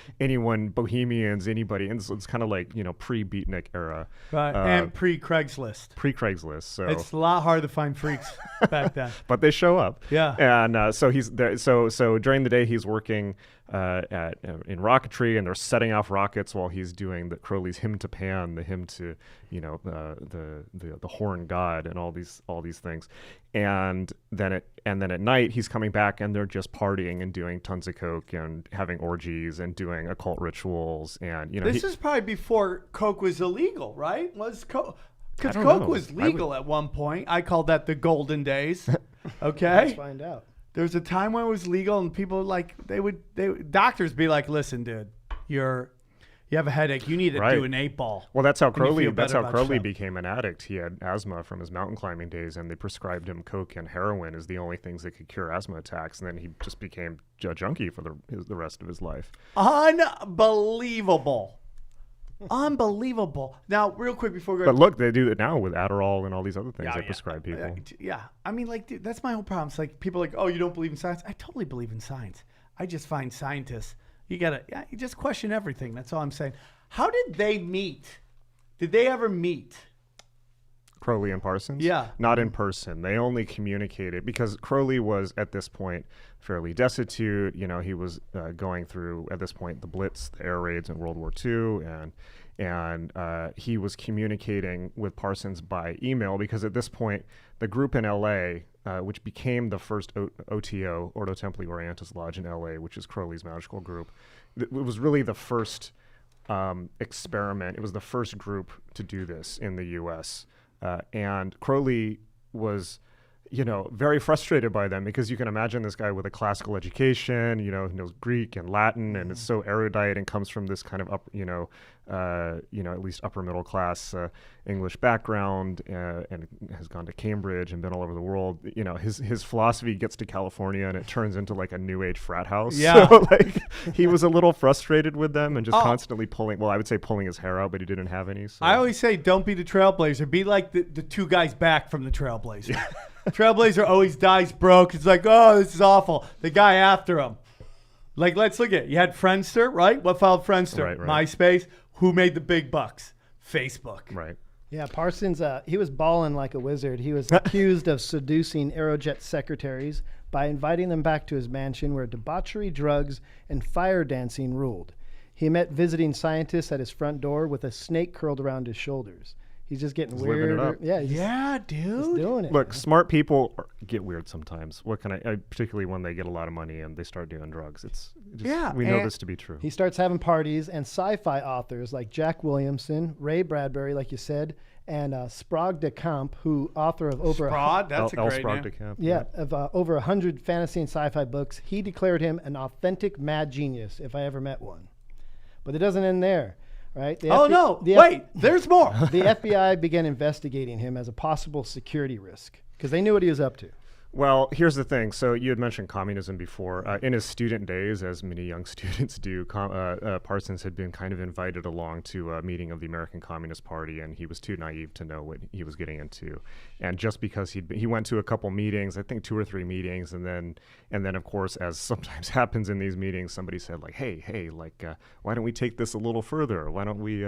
bohemians, anybody. And so it's kind of like, pre-Beatnik era. Right, and pre-Craigslist. Pre-Craigslist. So it's a lot hard to find freaks back then. But they show up. Yeah. And so he's there. So during the day he's working in rocketry, and they're setting off rockets while he's doing Crowley's hymn to Pan, the hymn to the horn god, and all these things. And then at night he's coming back, and they're just partying and doing tons of coke and having orgies and doing occult rituals. And this is probably before coke was illegal, right? Was coke? Because I don't coke know. was legal at one point. I called that the golden days. Okay. Let's find out. There was a time when it was legal, and people doctors be like, "Listen, dude, you have a headache. You need to do an 8-ball." Well, that's how and you Crowley. feel That's better how about Crowley yourself. became an addict. He had asthma from his mountain climbing days, and they prescribed him coke and heroin as the only things that could cure asthma attacks. And then he just became a junkie for the rest of his life. Unbelievable. Unbelievable. Now, real quick before we go. But look, they do it now with Adderall and all these other things they prescribe people. Yeah. I mean, like, dude, that's my whole problem. It's like people are like, oh, you don't believe in science? I totally believe in science. I just find scientists, you just question everything. That's all I'm saying. How did they meet? Did they ever meet? Crowley and Parsons? Yeah. Not in person. They only communicated because Crowley was at this point fairly destitute. He was going through, at this point, the Blitz, the air raids in World War II, and he was communicating with Parsons by email because at this point, the group in LA which became the first OTO, Ordo Templi Orientis Lodge in LA, which is Crowley's magical group. It was really the first experiment. It was the first group to do this in the U.S. And Crowley was, very frustrated by them, because you can imagine this guy with a classical education, he knows Greek and Latin, and is so erudite and comes from this kind of at least upper middle class English background, and has gone to Cambridge and been all over the world. His philosophy gets to California and it turns into like a new age frat house. Yeah. So he was a little frustrated with them and just constantly pulling his hair out, but he didn't have any. So. I always say, don't be the trailblazer. Be like the two guys back from the trailblazer. Trailblazer always dies broke. It's like, oh, this is awful. The guy after him. Like, let's look at it. You had Friendster, right? What followed Friendster? Right. MySpace. Who made the big bucks? Facebook. Right. Yeah, Parsons, he was balling like a wizard. He was accused of seducing Aerojet secretaries by inviting them back to his mansion where debauchery, drugs, and fire dancing ruled. He met visiting scientists at his front door with a snake curled around his shoulders. He's just getting He's weird. living it up. Yeah, Yeah, he's dude. doing it. Look, smart people get weird sometimes. What can particularly when they get a lot of money and they start doing drugs. We know this to be true. He starts having parties, and sci-fi authors like Jack Williamson, Ray Bradbury, like you said, and Sprague de Camp, who author of over Sprague, that's a L. great Sprague name. de Camp. of over 100 fantasy and sci-fi books. He declared him an authentic mad genius, if I ever met one. But it doesn't end there, right? Wait, there's more. The FBI began investigating him as a possible security risk because they knew what he was up to. Well, here's the thing. So you had mentioned communism before. In his student days, as many young students do, Parsons had been kind of invited along to a meeting of the American Communist Party, and he was too naive to know what he was getting into. And just because he went to a couple meetings, I think 2 or 3 meetings, and then of course, as sometimes happens in these meetings, somebody said like, hey, why don't we take this a little further? Why don't we,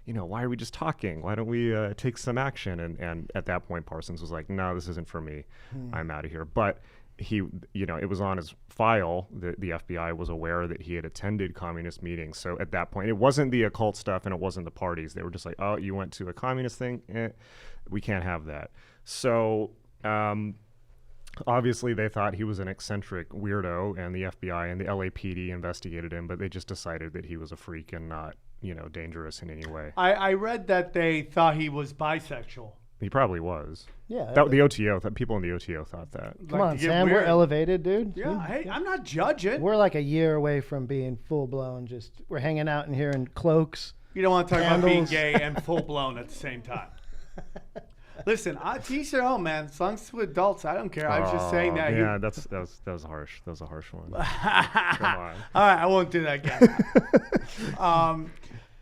why are we just talking? Why don't we take some action? And at that point, Parsons was like, no, this isn't for me. I'm out of here. But he, it was on his file. The FBI was aware that he had attended communist meetings. So at that point, it wasn't the occult stuff and it wasn't the parties. They were just like, oh, you went to a communist thing? We can't have that. So obviously they thought he was an eccentric weirdo, and the FBI and the LAPD investigated him, but they just decided that he was a freak and not, dangerous in any way. I read that they thought he was bisexual. He probably was. Yeah. The OTO, people in the OTO thought that. Come Like, on, to get Sam. weird. We're elevated, dude. Yeah, hey, I'm not judging. We're like a year away from being full blown. We're hanging out in here in cloaks. You don't want to talk about being Candles. gay and full blown at the same time. Listen, to each their own, man. As long as it's with adults, I don't care. I was just saying that. Yeah, that was harsh. That was a harsh one. Come on. All right, I won't do that again.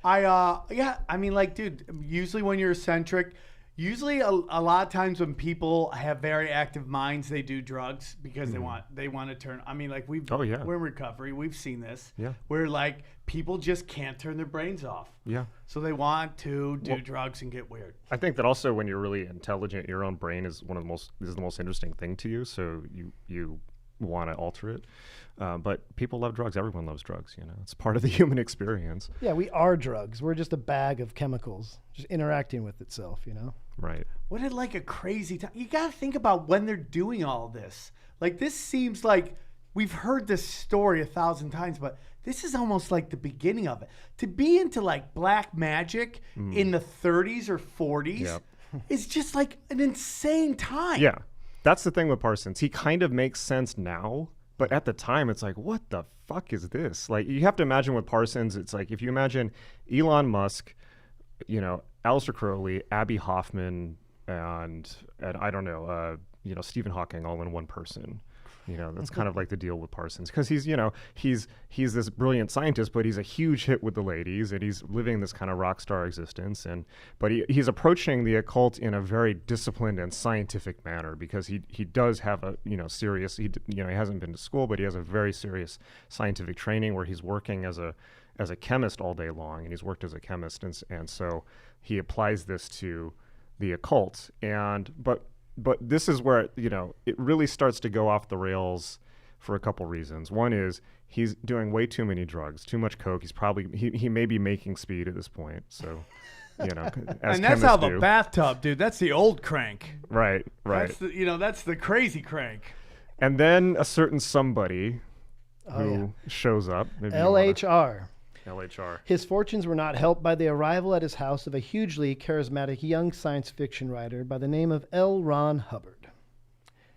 I mean, like, dude, usually when you're eccentric, a lot of times when people have very active minds, they do drugs because they want to turn. I mean, like we're in recovery. We've seen this. Yeah. Where like people just can't turn their brains off. Yeah. So they want to do drugs and get weird. I think that also when you're really intelligent, your own brain is the most interesting thing to you. So you want to alter it. But people love drugs. Everyone loves drugs. It's part of the human experience. Yeah, we are drugs. We're just a bag of chemicals just interacting with itself, Right. What a like a crazy time. You got to think about when they're doing all this. Like this seems like we've heard this story 1,000 times, but this is almost like the beginning of it. To be into like black magic in the 30s or 40s is just like an insane time. Yeah. That's the thing with Parsons. He kind of makes sense now, but at the time it's like, what the fuck is this? Like you have to imagine with Parsons, it's like if you imagine Elon Musk, Aleister Crowley, Abby Hoffman, and I don't know, Stephen Hawking all in one person. That's kind of like the deal with Parsons because he's this brilliant scientist, but he's a huge hit with the ladies and he's living this kind of rock star existence. But he's approaching the occult in a very disciplined and scientific manner because he does have a serious. He hasn't been to school, but he has a very serious scientific training where he's working as a chemist all day long, and he's worked as a chemist, and so he applies this to the occult. But this is where it really starts to go off the rails for a couple reasons. One is he's doing way too many drugs, too much coke. He's probably he may be making speed at this point. So you know, as And that's chemists out of a do. bathtub, dude. That's the old crank. Right, right. That's the crazy crank. And then a certain somebody who shows up. Maybe you wanna- LHR. LHR. His fortunes were not helped by the arrival at his house of a hugely charismatic young science fiction writer by the name of L. Ron Hubbard.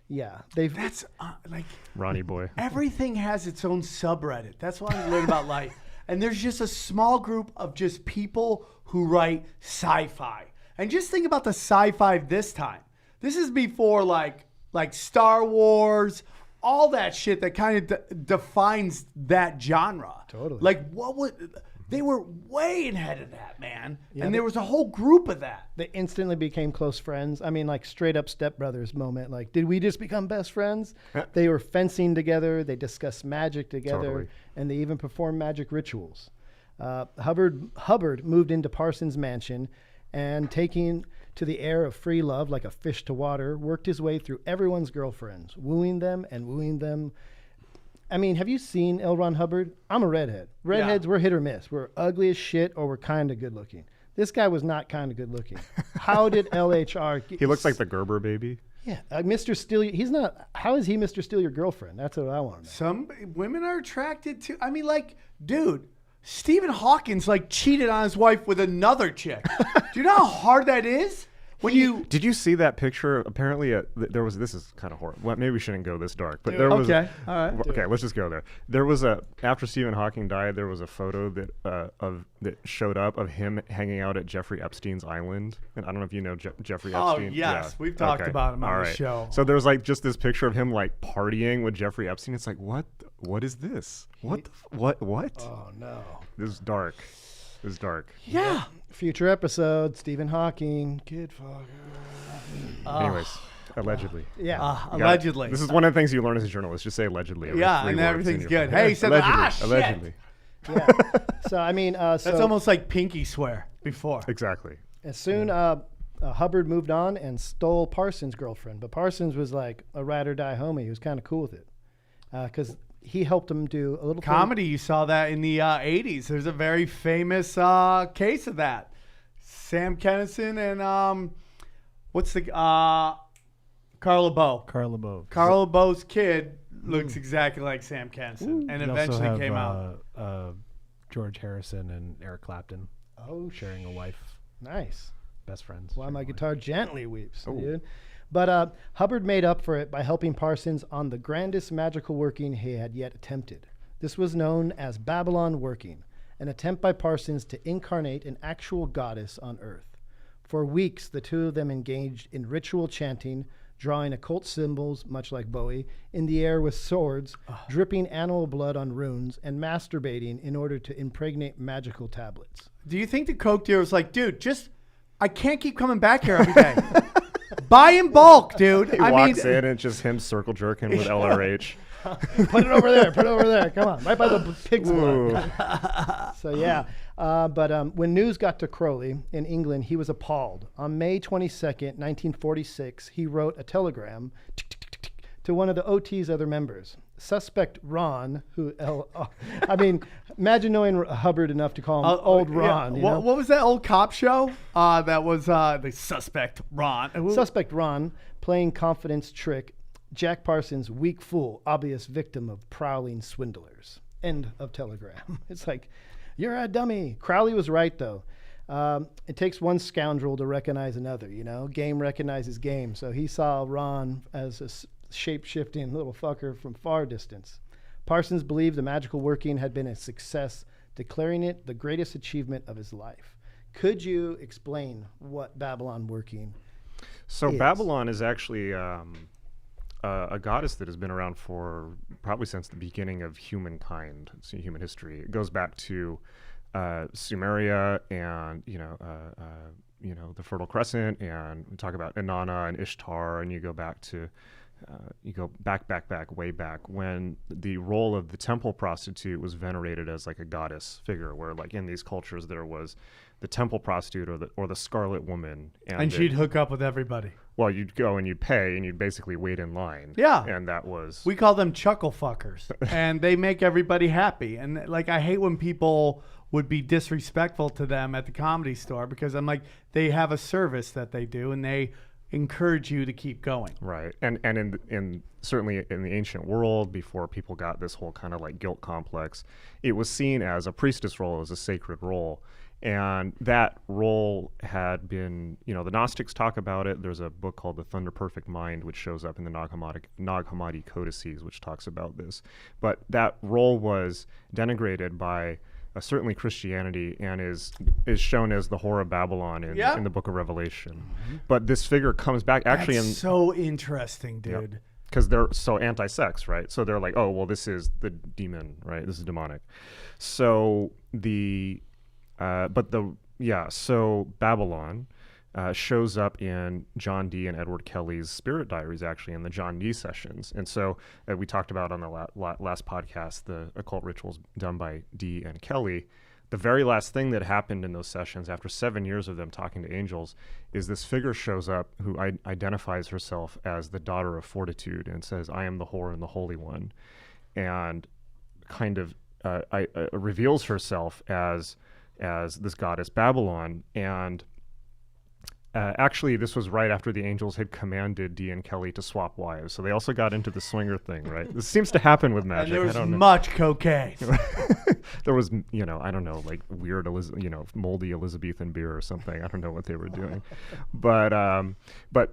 Yeah, That's like Ronnie boy. everything has its own subreddit. That's what I learned about life. And there's just a small group of just people who write sci-fi. And just think about the sci-fi this time. This is before like Star Wars, all that shit that kind of defines that genre. Totally. Like they were way ahead of that, man. And there was a whole group of that. They instantly became close friends. I mean, like straight up stepbrothers moment. Like, did we just become best friends? They were fencing together. They discussed magic together, Totally. and they even performed magic rituals. Hubbard moved into Parsons' mansion, and taking to the air of free love like a fish to water, worked his way through everyone's girlfriends, wooing them and wooing them. I mean, have you seen L. Ron Hubbard? I'm a redhead. Redheads, we're hit or miss. We're ugly as shit or we're kind of good looking. This guy was not kind of good looking. How did LHR get... He looks like the Gerber baby. Yeah, Mr. Steal... He's not... How is he Mr. Steal Your Girlfriend? That's what I want to know. Some women are attracted to. I mean, like, dude, Stephen Hawking's like cheated on his wife with another chick. Do you know how hard that is? When you Did you see that picture? Apparently, there was. This is kind of horrible. Well, maybe we shouldn't go this dark, but there was. okay, all right. Okay, let's just go there. There was after Stephen Hawking died, there was a photo that showed up of him hanging out at Jeffrey Epstein's island. And I don't know if you know Jeffrey Oh, Epstein. yes. We've talked about him on the show. So there's like just this picture of him like partying with Jeffrey Epstein. It's like what is this? What? Oh, no. This is dark. This is dark. yeah. Future episode, Stephen Hawking, kid fucker. Anyways, allegedly. Yeah. You gotta- Allegedly. This is one of the things you learn as a journalist. Just say allegedly. every Yeah, three and words everything's in your good. phone. Hey, he said, allegedly. shit. Allegedly. Yeah. So, I mean, That's almost like pinky swear before. Exactly. as soon Hubbard moved on and stole Parsons' girlfriend. But Parsons was like a ride or die homie. He was kind of cool with it. Because he helped him do a little thing- Comedy, you saw that in the 80s. There's a very famous case of that. Sam Kinison and what's the Carla Bow. Carla Bow. Carla Bow's kid looks exactly like Sam Kinison, and We also eventually have, came out. George Harrison and Eric Clapton Oh, sharing a wife, nice. best friends. Why my sharing a wife. guitar gently weeps, dude. But Hubbard made up for it by helping Parsons on the grandest magical working he had yet attempted. This was known as Babylon working, an attempt by Parsons to incarnate an actual goddess on Earth. For weeks, the two of them engaged in ritual chanting, drawing occult symbols, much like Bowie, in the air with swords, dripping animal blood on runes, and masturbating in order to impregnate magical tablets. Do you think the Coke dealer was like, dude, I can't keep coming back here every day. Buy in bulk, dude. He walks in and it's just him circle jerking with LRH. Put it over there. Put it over there. Come on. Right by the pig's blood. So, yeah. But when news got to Crowley in England, he was appalled. On May 22nd, 1946, he wrote a telegram to one of the OT's other members. Suspect Ron, imagine knowing Hubbard enough to call him Old Ron. Yeah. You know? What was that old cop show? That was the Suspect Ron. Suspect Ron, playing confidence trick, Jack Parsons, weak fool, obvious victim of prowling swindlers. End of telegram. It's like, you're a dummy. Crowley was right, though. It takes one scoundrel to recognize another, you know? Game recognizes game. So he saw Ron as a shape-shifting little fucker from far distance. Parsons believed the magical working had been a success, declaring it the greatest achievement of his life. Could you explain what Babylon working So is? Babylon is actually a goddess that has been around for probably since the beginning of humankind, human history. It goes back to Sumeria and the Fertile Crescent, and we talk about Inanna and Ishtar, and you go back to way back when the role of the temple prostitute was venerated as like a goddess figure, where like in these cultures there was the temple prostitute or the scarlet woman, and she'd hook up with everybody. Well, you'd go and you'd pay and you'd basically wait in line. Yeah. And that was... We call them chuckle fuckers, and they make everybody happy. And like, I hate when people would be disrespectful to them at the Comedy Store, because I'm like, they have a service that they do and they encourage you to keep going. Right. And in certainly in the ancient world, before people got this whole kind of like guilt complex, it was seen as a priestess role, as a sacred role. And that role had been, the Gnostics talk about it. There's a book called The Thunder Perfect Mind, which shows up in the Nag Hammadi Codices, which talks about this. But that role was denigrated by certainly Christianity, and is shown as the whore of Babylon in the Book of Revelation. But this figure comes back actually That's so interesting, dude. because they're so anti-sex, right? So they're like, oh, well, this is the demon, right? This is demonic. So so Babylon shows up in John Dee and Edward Kelly's Spirit Diaries, actually, in the John Dee sessions. And so we talked about on the last podcast the occult rituals done by Dee and Kelly. The very last thing that happened in those sessions, after 7 years of them talking to angels, is this figure shows up who identifies herself as the daughter of Fortitude and says, I am the whore and the Holy One, and kind of reveals herself as this goddess Babylon. And actually, this was right after the angels had commanded Dee and Kelly to swap wives. So they also got into the swinger thing, right? This seems to happen with magic. And there was I don't know. much cocaine. There was, I don't know, like weird, moldy Elizabethan beer or something. I don't know what they were doing. But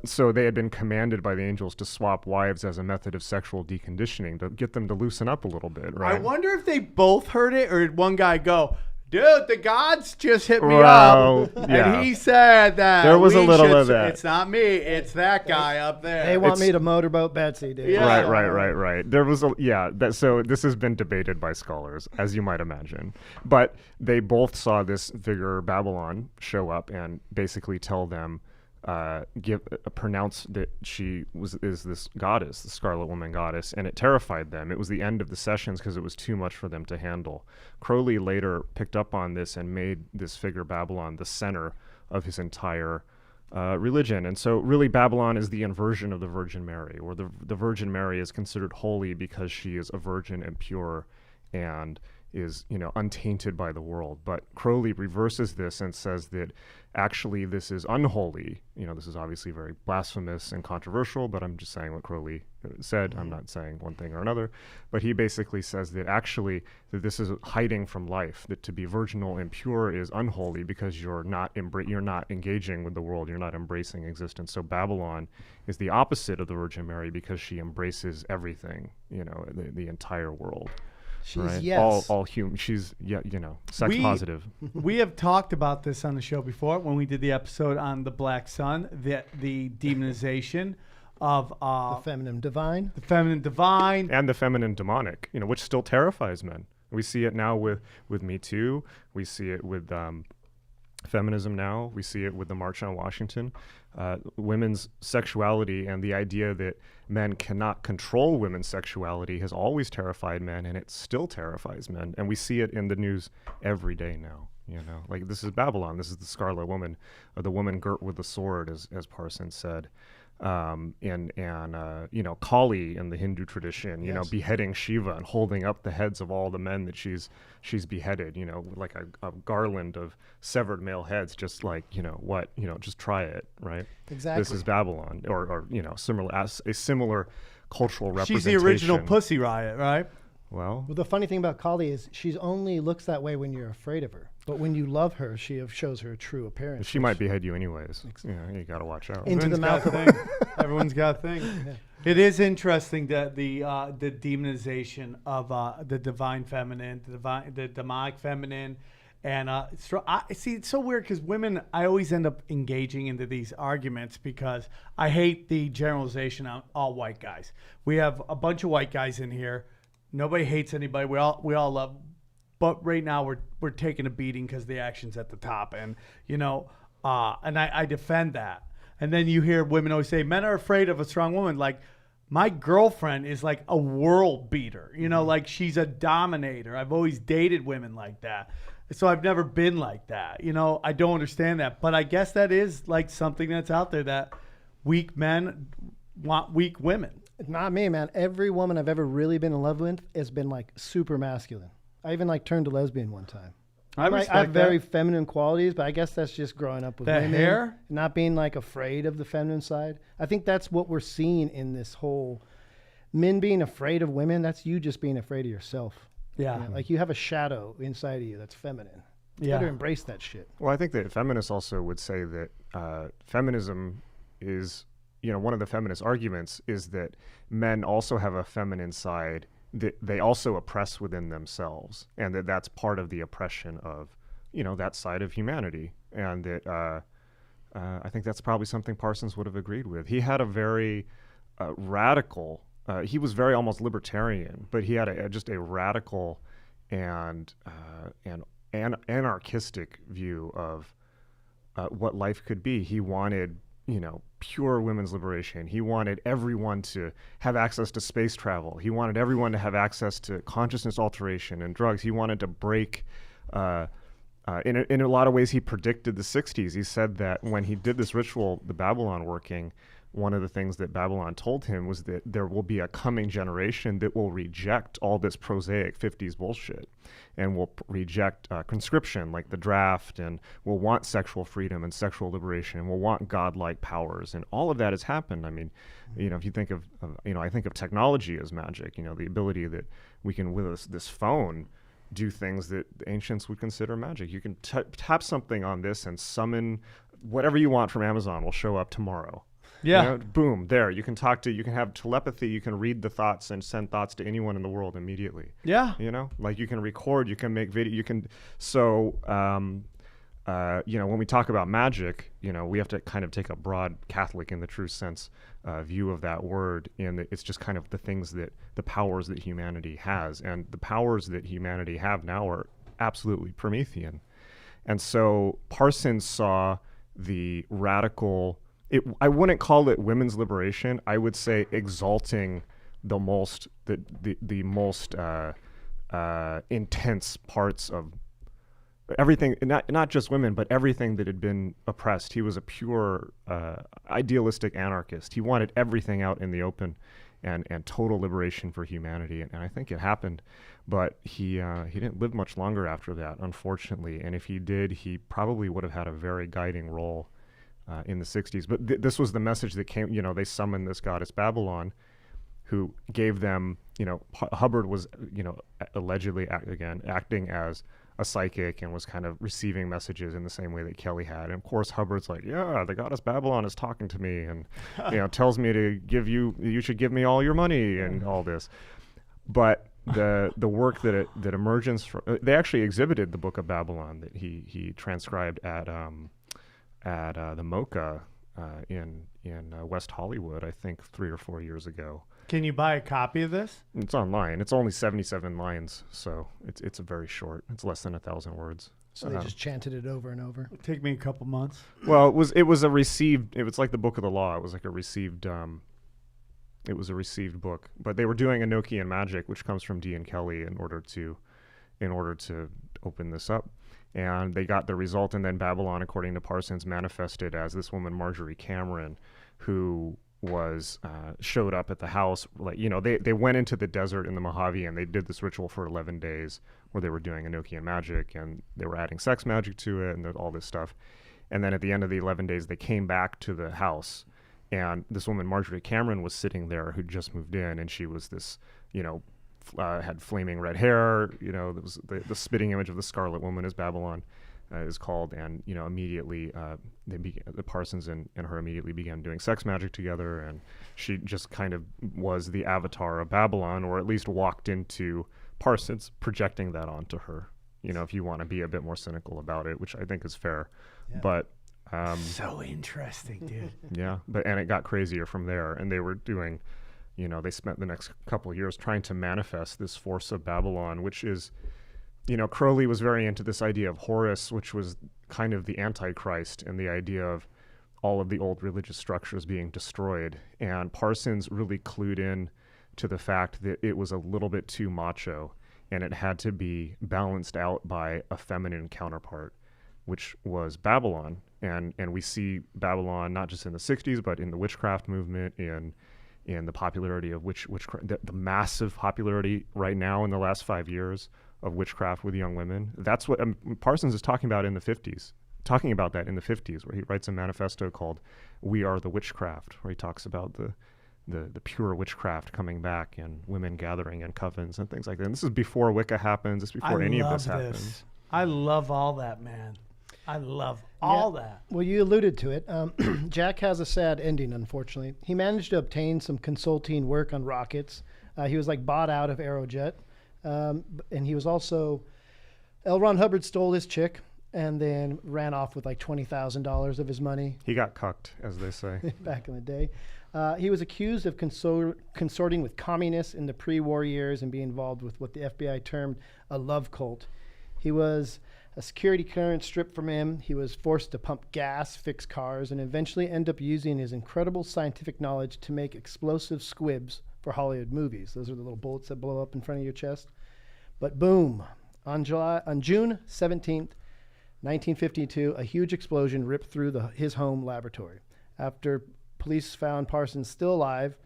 so they had been commanded by the angels to swap wives as a method of sexual deconditioning to get them to loosen up a little bit, right? I wonder if they both heard it, or did one guy go, dude, the gods just hit me Well, up, yeah. and he said that There was a we little should of that. It's not me, it's that guy up there. They want me to motorboat Betsy, dude. Yeah. Right. There was so this has been debated by scholars, as you might imagine. But they both saw this figure Babylon show up and basically tell them, pronounce that she is this goddess, the Scarlet Woman goddess, and it terrified them. It was the end of the sessions because it was too much for them to handle. Crowley later picked up on this and made this figure Babylon the center of his entire religion. And so really Babylon is the inversion of the Virgin Mary, or the Virgin Mary is considered holy because she is a virgin and pure and is untainted by the world. But Crowley reverses this and says that actually this is unholy. This is obviously very blasphemous and controversial, but I'm just saying what Crowley said. I'm not saying one thing or another, but he basically says that actually that this is hiding from life, that to be virginal and pure is unholy because you're not engaging with the world, you're not embracing existence. So Babylon is the opposite of the Virgin Mary because she embraces everything, the entire world. She's right? yes. All human. She's sex positive. We have talked about this on the show before when we did the episode on the Black Sun, the demonization of The feminine divine. the feminine divine. And the feminine demonic, which still terrifies men. We see it now with Me Too. We see it with feminism now. We see it with the March on Washington. Women's sexuality and the idea that men cannot control women's sexuality has always terrified men, and it still terrifies men. And we see it in the news every day now. Like this is Babylon. This is the Scarlet Woman, or the woman girt with the sword, as Parsons said. And Kali in the Hindu tradition, Yes. beheading Shiva and holding up the heads of all the men that she's beheaded, like a garland of severed male heads, just like, just try it, right? Exactly. This is Babylon, or a similar cultural representation. She's the original Pussy Riot, right? Well, Well, the funny thing about Kali is she only looks that way when you're afraid of her. But when you love her, she shows her true appearance. she might behead you anyways. You got to watch out. Into the mouth of Everyone's got a thing. It is interesting that the demonization of the divine feminine, the demonic feminine, and see, it's so weird because women, I always end up engaging into these arguments because I hate the generalization on all white guys. We have a bunch of white guys in here. Nobody hates anybody. We all love. But right now we're taking a beating because the action's at the top, and and I defend that. And then you hear women always say men are afraid of a strong woman. Like my girlfriend is like a world beater, like she's a dominator. I've always dated women like that, so I've never been like that. I don't understand that, but I guess that is like something that's out there that weak men want weak women. Not me, man. Every woman I've ever really been in love with has been like super masculine. I even turned to lesbian one time. I I respect have very that. feminine qualities, but I guess that's just growing up with That women, hair? not being like afraid of the feminine side. I think that's what we're seeing in this whole men being afraid of women. That's you just being afraid of yourself. Yeah. You know, like you have a shadow inside of you that's feminine. You Yeah. better embrace that shit. Well, I think that feminists also would say that feminism is, one of the feminist arguments is that men also have a feminine side that they also oppress within themselves, and that that's part of the oppression of, that side of humanity. And that I think that's probably something Parsons would have agreed with. He had a very radical, he was very almost libertarian, but he had just a radical and anarchistic view of what life could be. He wanted, pure women's liberation. He wanted everyone to have access to space travel. He wanted everyone to have access to consciousness alteration and drugs. He wanted to break, in a lot of ways, he predicted the 60s. He said that when he did this ritual, the Babylon working, one of the things that Babylon told him was that there will be a coming generation that will reject all this prosaic 50s bullshit and will reject conscription like the draft, and will want sexual freedom and sexual liberation, and will want godlike powers. And all of that has happened. I mean, if you think of I think of technology as magic, the ability that we can, with this phone, do things that the ancients would consider magic. You can tap something on this and summon whatever you want from Amazon will show up tomorrow. Yeah. Boom, there. You can you can have telepathy, you can read the thoughts and send thoughts to anyone in the world immediately. Yeah. Like you can record, you can make video, so, when we talk about magic, we have to kind of take a broad Catholic in the true sense view of that word. And it's just kind of the powers that humanity has. And the powers that humanity have now are absolutely Promethean. And so Parsons saw the radical, I wouldn't call it women's liberation. I would say exalting the most intense parts of everything, not just women, but everything that had been oppressed. He was a pure idealistic anarchist. He wanted everything out in the open and total liberation for humanity. And I think it happened, but he didn't live much longer after that, unfortunately. And if he did, he probably would have had a very guiding role in the 60s. But this was the message that came, they summoned this goddess Babylon, who gave them, Hubbard was, allegedly acting as a psychic and was kind of receiving messages in the same way that Kelly had. And of course, Hubbard's like, yeah, the goddess Babylon is talking to me and, tells me to you should give me all your money and all this. But the work that emerges from, they actually exhibited the Book of Babylon that he transcribed at the MoCA in West Hollywood, I think 3 or 4 years ago. Can you buy a copy of this? It's online. It's only 77 lines, so it's a very short. It's less than 1,000 words. So they just chanted it over and over. It'll take me a couple months. Well, it was like the Book of the Law. It was like a received book. But they were doing Enochian magic, which comes from D and Kelly, in order to open this up. And they got the result, and then Babylon, according to Parsons, manifested as this woman, Marjorie Cameron, who was showed up at the house. Like, they went into the desert in the Mojave, and they did this ritual for 11 days where they were doing Enochian magic, and they were adding sex magic to it and all this stuff. And then at the end of the 11 days, they came back to the house, and this woman, Marjorie Cameron, was sitting there, who just moved in, and she was this, had flaming red hair. There was the spitting image of the Scarlet Woman, as Babylon is called. And immediately the Parsons and her immediately began doing sex magic together, and she just kind of was the avatar of Babylon, or at least walked into Parsons, projecting that onto her. If you want to be a bit more cynical about it, which I think is fair. Yeah. But so interesting, dude. Yeah, and it got crazier from there, and they were doing. They spent the next couple of years trying to manifest this force of Babylon, which is, Crowley was very into this idea of Horus, which was kind of the Antichrist, and the idea of all of the old religious structures being destroyed. And Parsons really clued in to the fact that it was a little bit too macho, and it had to be balanced out by a feminine counterpart, which was Babylon. And we see Babylon not just in the 60s, but in the witchcraft movement, in the popularity of the massive popularity right now in the last 5 years of witchcraft with young women. That's what Parsons is talking about in the 50s. Talking about that in the 50s, where he writes a manifesto called "We Are the Witchcraft," where he talks about the pure witchcraft coming back and women gathering in covens and things like that. And this is before Wicca happens. It's before any of this happens. I love all that, man. I love all that. Well, you alluded to it. Jack has a sad ending, unfortunately. He managed to obtain some consulting work on rockets. He was like bought out of Aerojet. And he was also, L. Ron Hubbard stole his chick and then ran off with like $20,000 of his money. He got cucked, as they say. Back in the day. He was accused of consorting with communists in the pre-war years and being involved with what the FBI termed a love cult. He was a security clearance stripped from him. He was forced to pump gas, fix cars, and eventually end up using his incredible scientific knowledge to make explosive squibs for Hollywood movies. Those are the little bullets that blow up in front of your chest. But boom, on June 17th, 1952, a huge explosion ripped through his home laboratory. After police found Parsons still alive,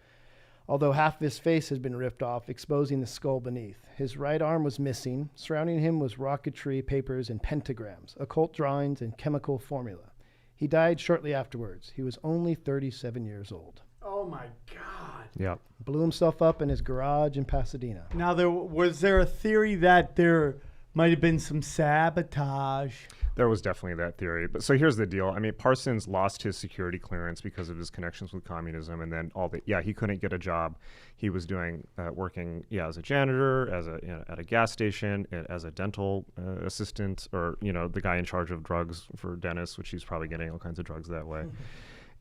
although half of his face had been ripped off, exposing the skull beneath. His right arm was missing. Surrounding him was rocketry papers and pentagrams, occult drawings, and chemical formula. He died shortly afterwards. He was only 37 years old. Oh my God. Yep. Blew himself up in his garage in Pasadena. Now, was there a theory that there might have been some sabotage? There was definitely that theory. But so here's the deal. I mean, Parsons lost his security clearance because of his connections with communism, and then he couldn't get a job. He was working as a janitor, at a gas station, as a dental assistant, or, the guy in charge of drugs for dentists, which he's probably getting all kinds of drugs that way.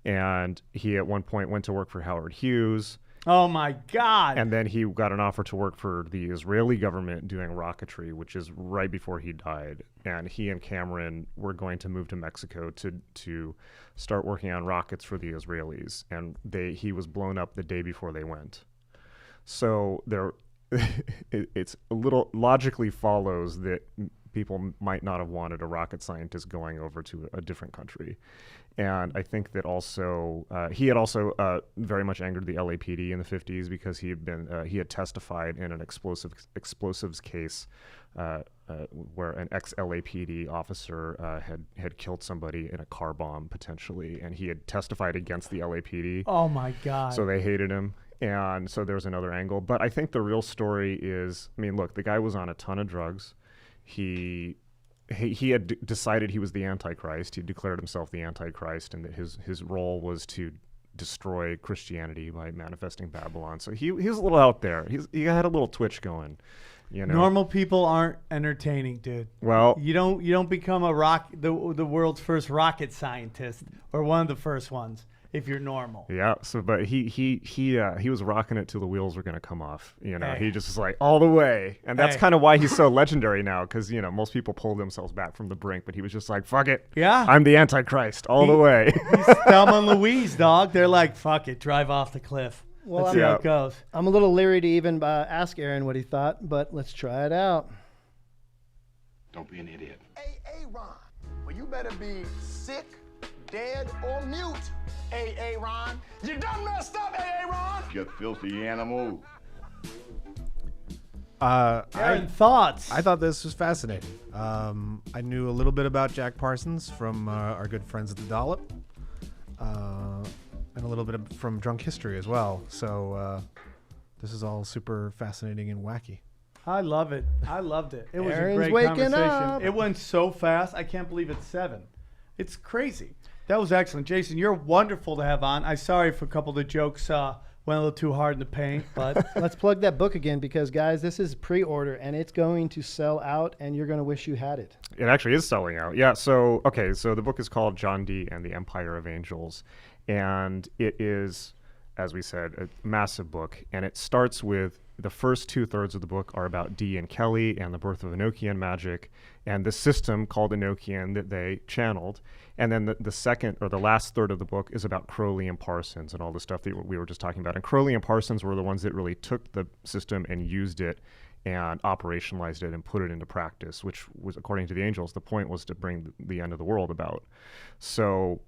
And he at one point went to work for Howard Hughes. Oh my God. And then he got an offer to work for the Israeli government doing rocketry, which is right before he died. And he and Cameron were going to move to Mexico to start working on rockets for the Israelis. And he was blown up the day before they went. So it's a little logically follows that people might not have wanted a rocket scientist going over to a different country. And I think that also he had also very much angered the LAPD in the 50s because he had testified in an explosives case where an ex-LAPD officer had killed somebody in a car bomb potentially, and he had testified against the LAPD. Oh my God! So they hated him, and so there's another angle. But I think the real story is, I mean, look, the guy was on a ton of drugs. He had decided he was the Antichrist. He declared himself the Antichrist, and that his role was to destroy Christianity by manifesting Babylon. So he was a little out there. He had a little twitch going. Normal people aren't entertaining, dude. Well, you don't become the world's first rocket scientist or one of the first ones if you're normal. Yeah. So, but he was rocking it till the wheels were gonna come off. Hey. He just was like all the way, and that's kind of why he's so legendary now. Because most people pull themselves back from the brink, but he was just like, "Fuck it, yeah, I'm the Antichrist all the way." He's Thelma and Louise, dog. They're like, "Fuck it, drive off the cliff." Well, let's see how it goes. I'm a little leery to even ask Aaron what he thought, but let's try it out. Don't be an idiot. Hey, Ron. Well, you better be sick, dead, or mute. Hey, Ron. You done messed up, Ron. You filthy animal. Aaron, thoughts? I thought this was fascinating. I knew a little bit about Jack Parsons from our good friends at the Dollop, and a little bit from Drunk History as well. So this is all super fascinating and wacky. I love it. I loved it. It was Aaron's a great waking conversation. up. It went so fast. I can't believe it's 7. It's crazy. That was excellent. Jason, you're wonderful to have on. I'm sorry for a couple of the jokes went a little too hard in the paint, but Let's plug that book again because, guys, this is pre-order and it's going to sell out and you're going to wish you had it. It actually is selling out. Yeah. So the book is called John Dee and the Empire of Angels, and it is, as we said, a massive book, and it starts with the first 2/3 of the book are about Dee and Kelly and the birth of Enochian magic and the system called Enochian that they channeled. And then the second or the last third of the book is about Crowley and Parsons and all the stuff that we were just talking about. And Crowley and Parsons were the ones that really took the system and used it and operationalized it and put it into practice, which was, according to the angels, the point was to bring the end of the world about. So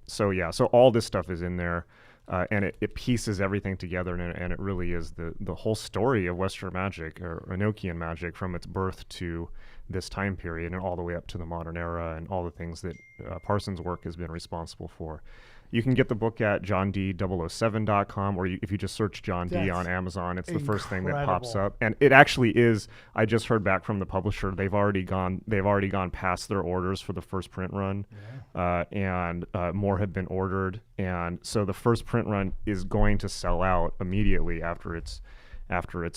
all this stuff is in there. and it pieces everything together, and it really is the whole story of Western magic or Enochian magic from its birth to this time period and all the way up to the modern era and all the things that Parsons' work has been responsible for. You can get the book at johnd007.com, or if you just search John D on Amazon, it's the first thing that pops up. And it actually is. I just heard back from the publisher; they've already gone past their orders for the first print run, and more have been ordered. And so the first print run is going to sell out immediately after it's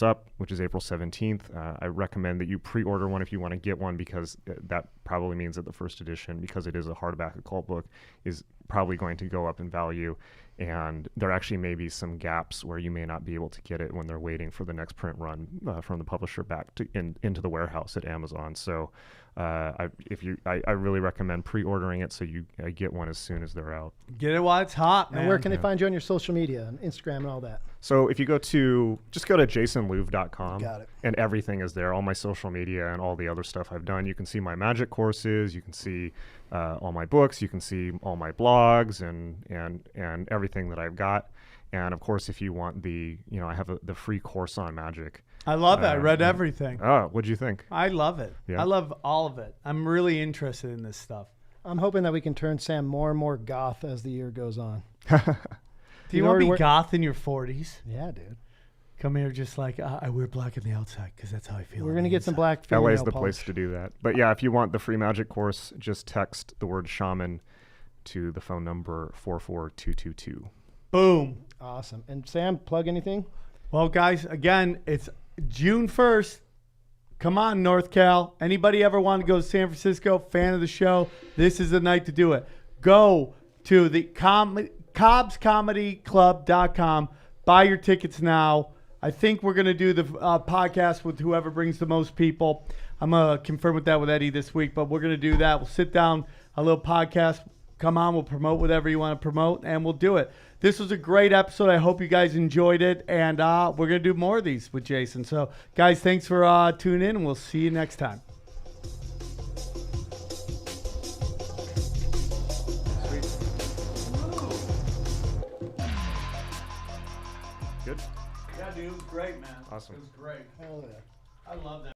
up, which is April 17th. I recommend that you pre-order one if you want to get one, because that probably means that the first edition, because it is a hardback occult book, is probably going to go up in value. And there actually may be some gaps where you may not be able to get it when they're waiting for the next print run from the publisher back into the warehouse at Amazon. So I really recommend pre-ordering it so you get one as soon as they're out. Get it while it's hot, man. And where can they find you on your social media and Instagram and all that? So if you just go to jasonlouv.com. Got it. And everything is there, all my social media and all the other stuff I've done. You can see my magic courses, you can see all my books, you can see all my blogs and everything that I've got. And of course, if you want I have the free course on magic. I love it. I read everything. Oh, what'd you think? I love it. Yeah. I love all of it. I'm really interested in this stuff. I'm hoping that we can turn Sam more and more goth as the year goes on. Do you want to be goth in your 40s? Yeah, dude. Come here just like, I wear black on the outside because that's how I feel. We're going to get some black LA's fingernail the polish. place to do that. But yeah, if you want the free magic course, just text the word shaman to the phone number 44222. Boom. Awesome. And Sam, plug anything? Well, guys, again, it's June 1st. Come on, North Cal. Anybody ever want to go to San Francisco, fan of the show, this is the night to do it. Go to the cobbscomedyclub.com. Buy your tickets now. I think we're going to do the podcast with whoever brings the most people. I'm going to confirm with that with Eddie this week, but we're going to do that. We'll sit down, a little podcast. Come on, we'll promote whatever you want to promote, and we'll do it. This was a great episode. I hope you guys enjoyed it, and we're going to do more of these with Jason. So, guys, thanks for tuning in, and we'll see you next time. Good? Yeah, dude, it was great, man. Awesome. It was great. Hell yeah. I love that.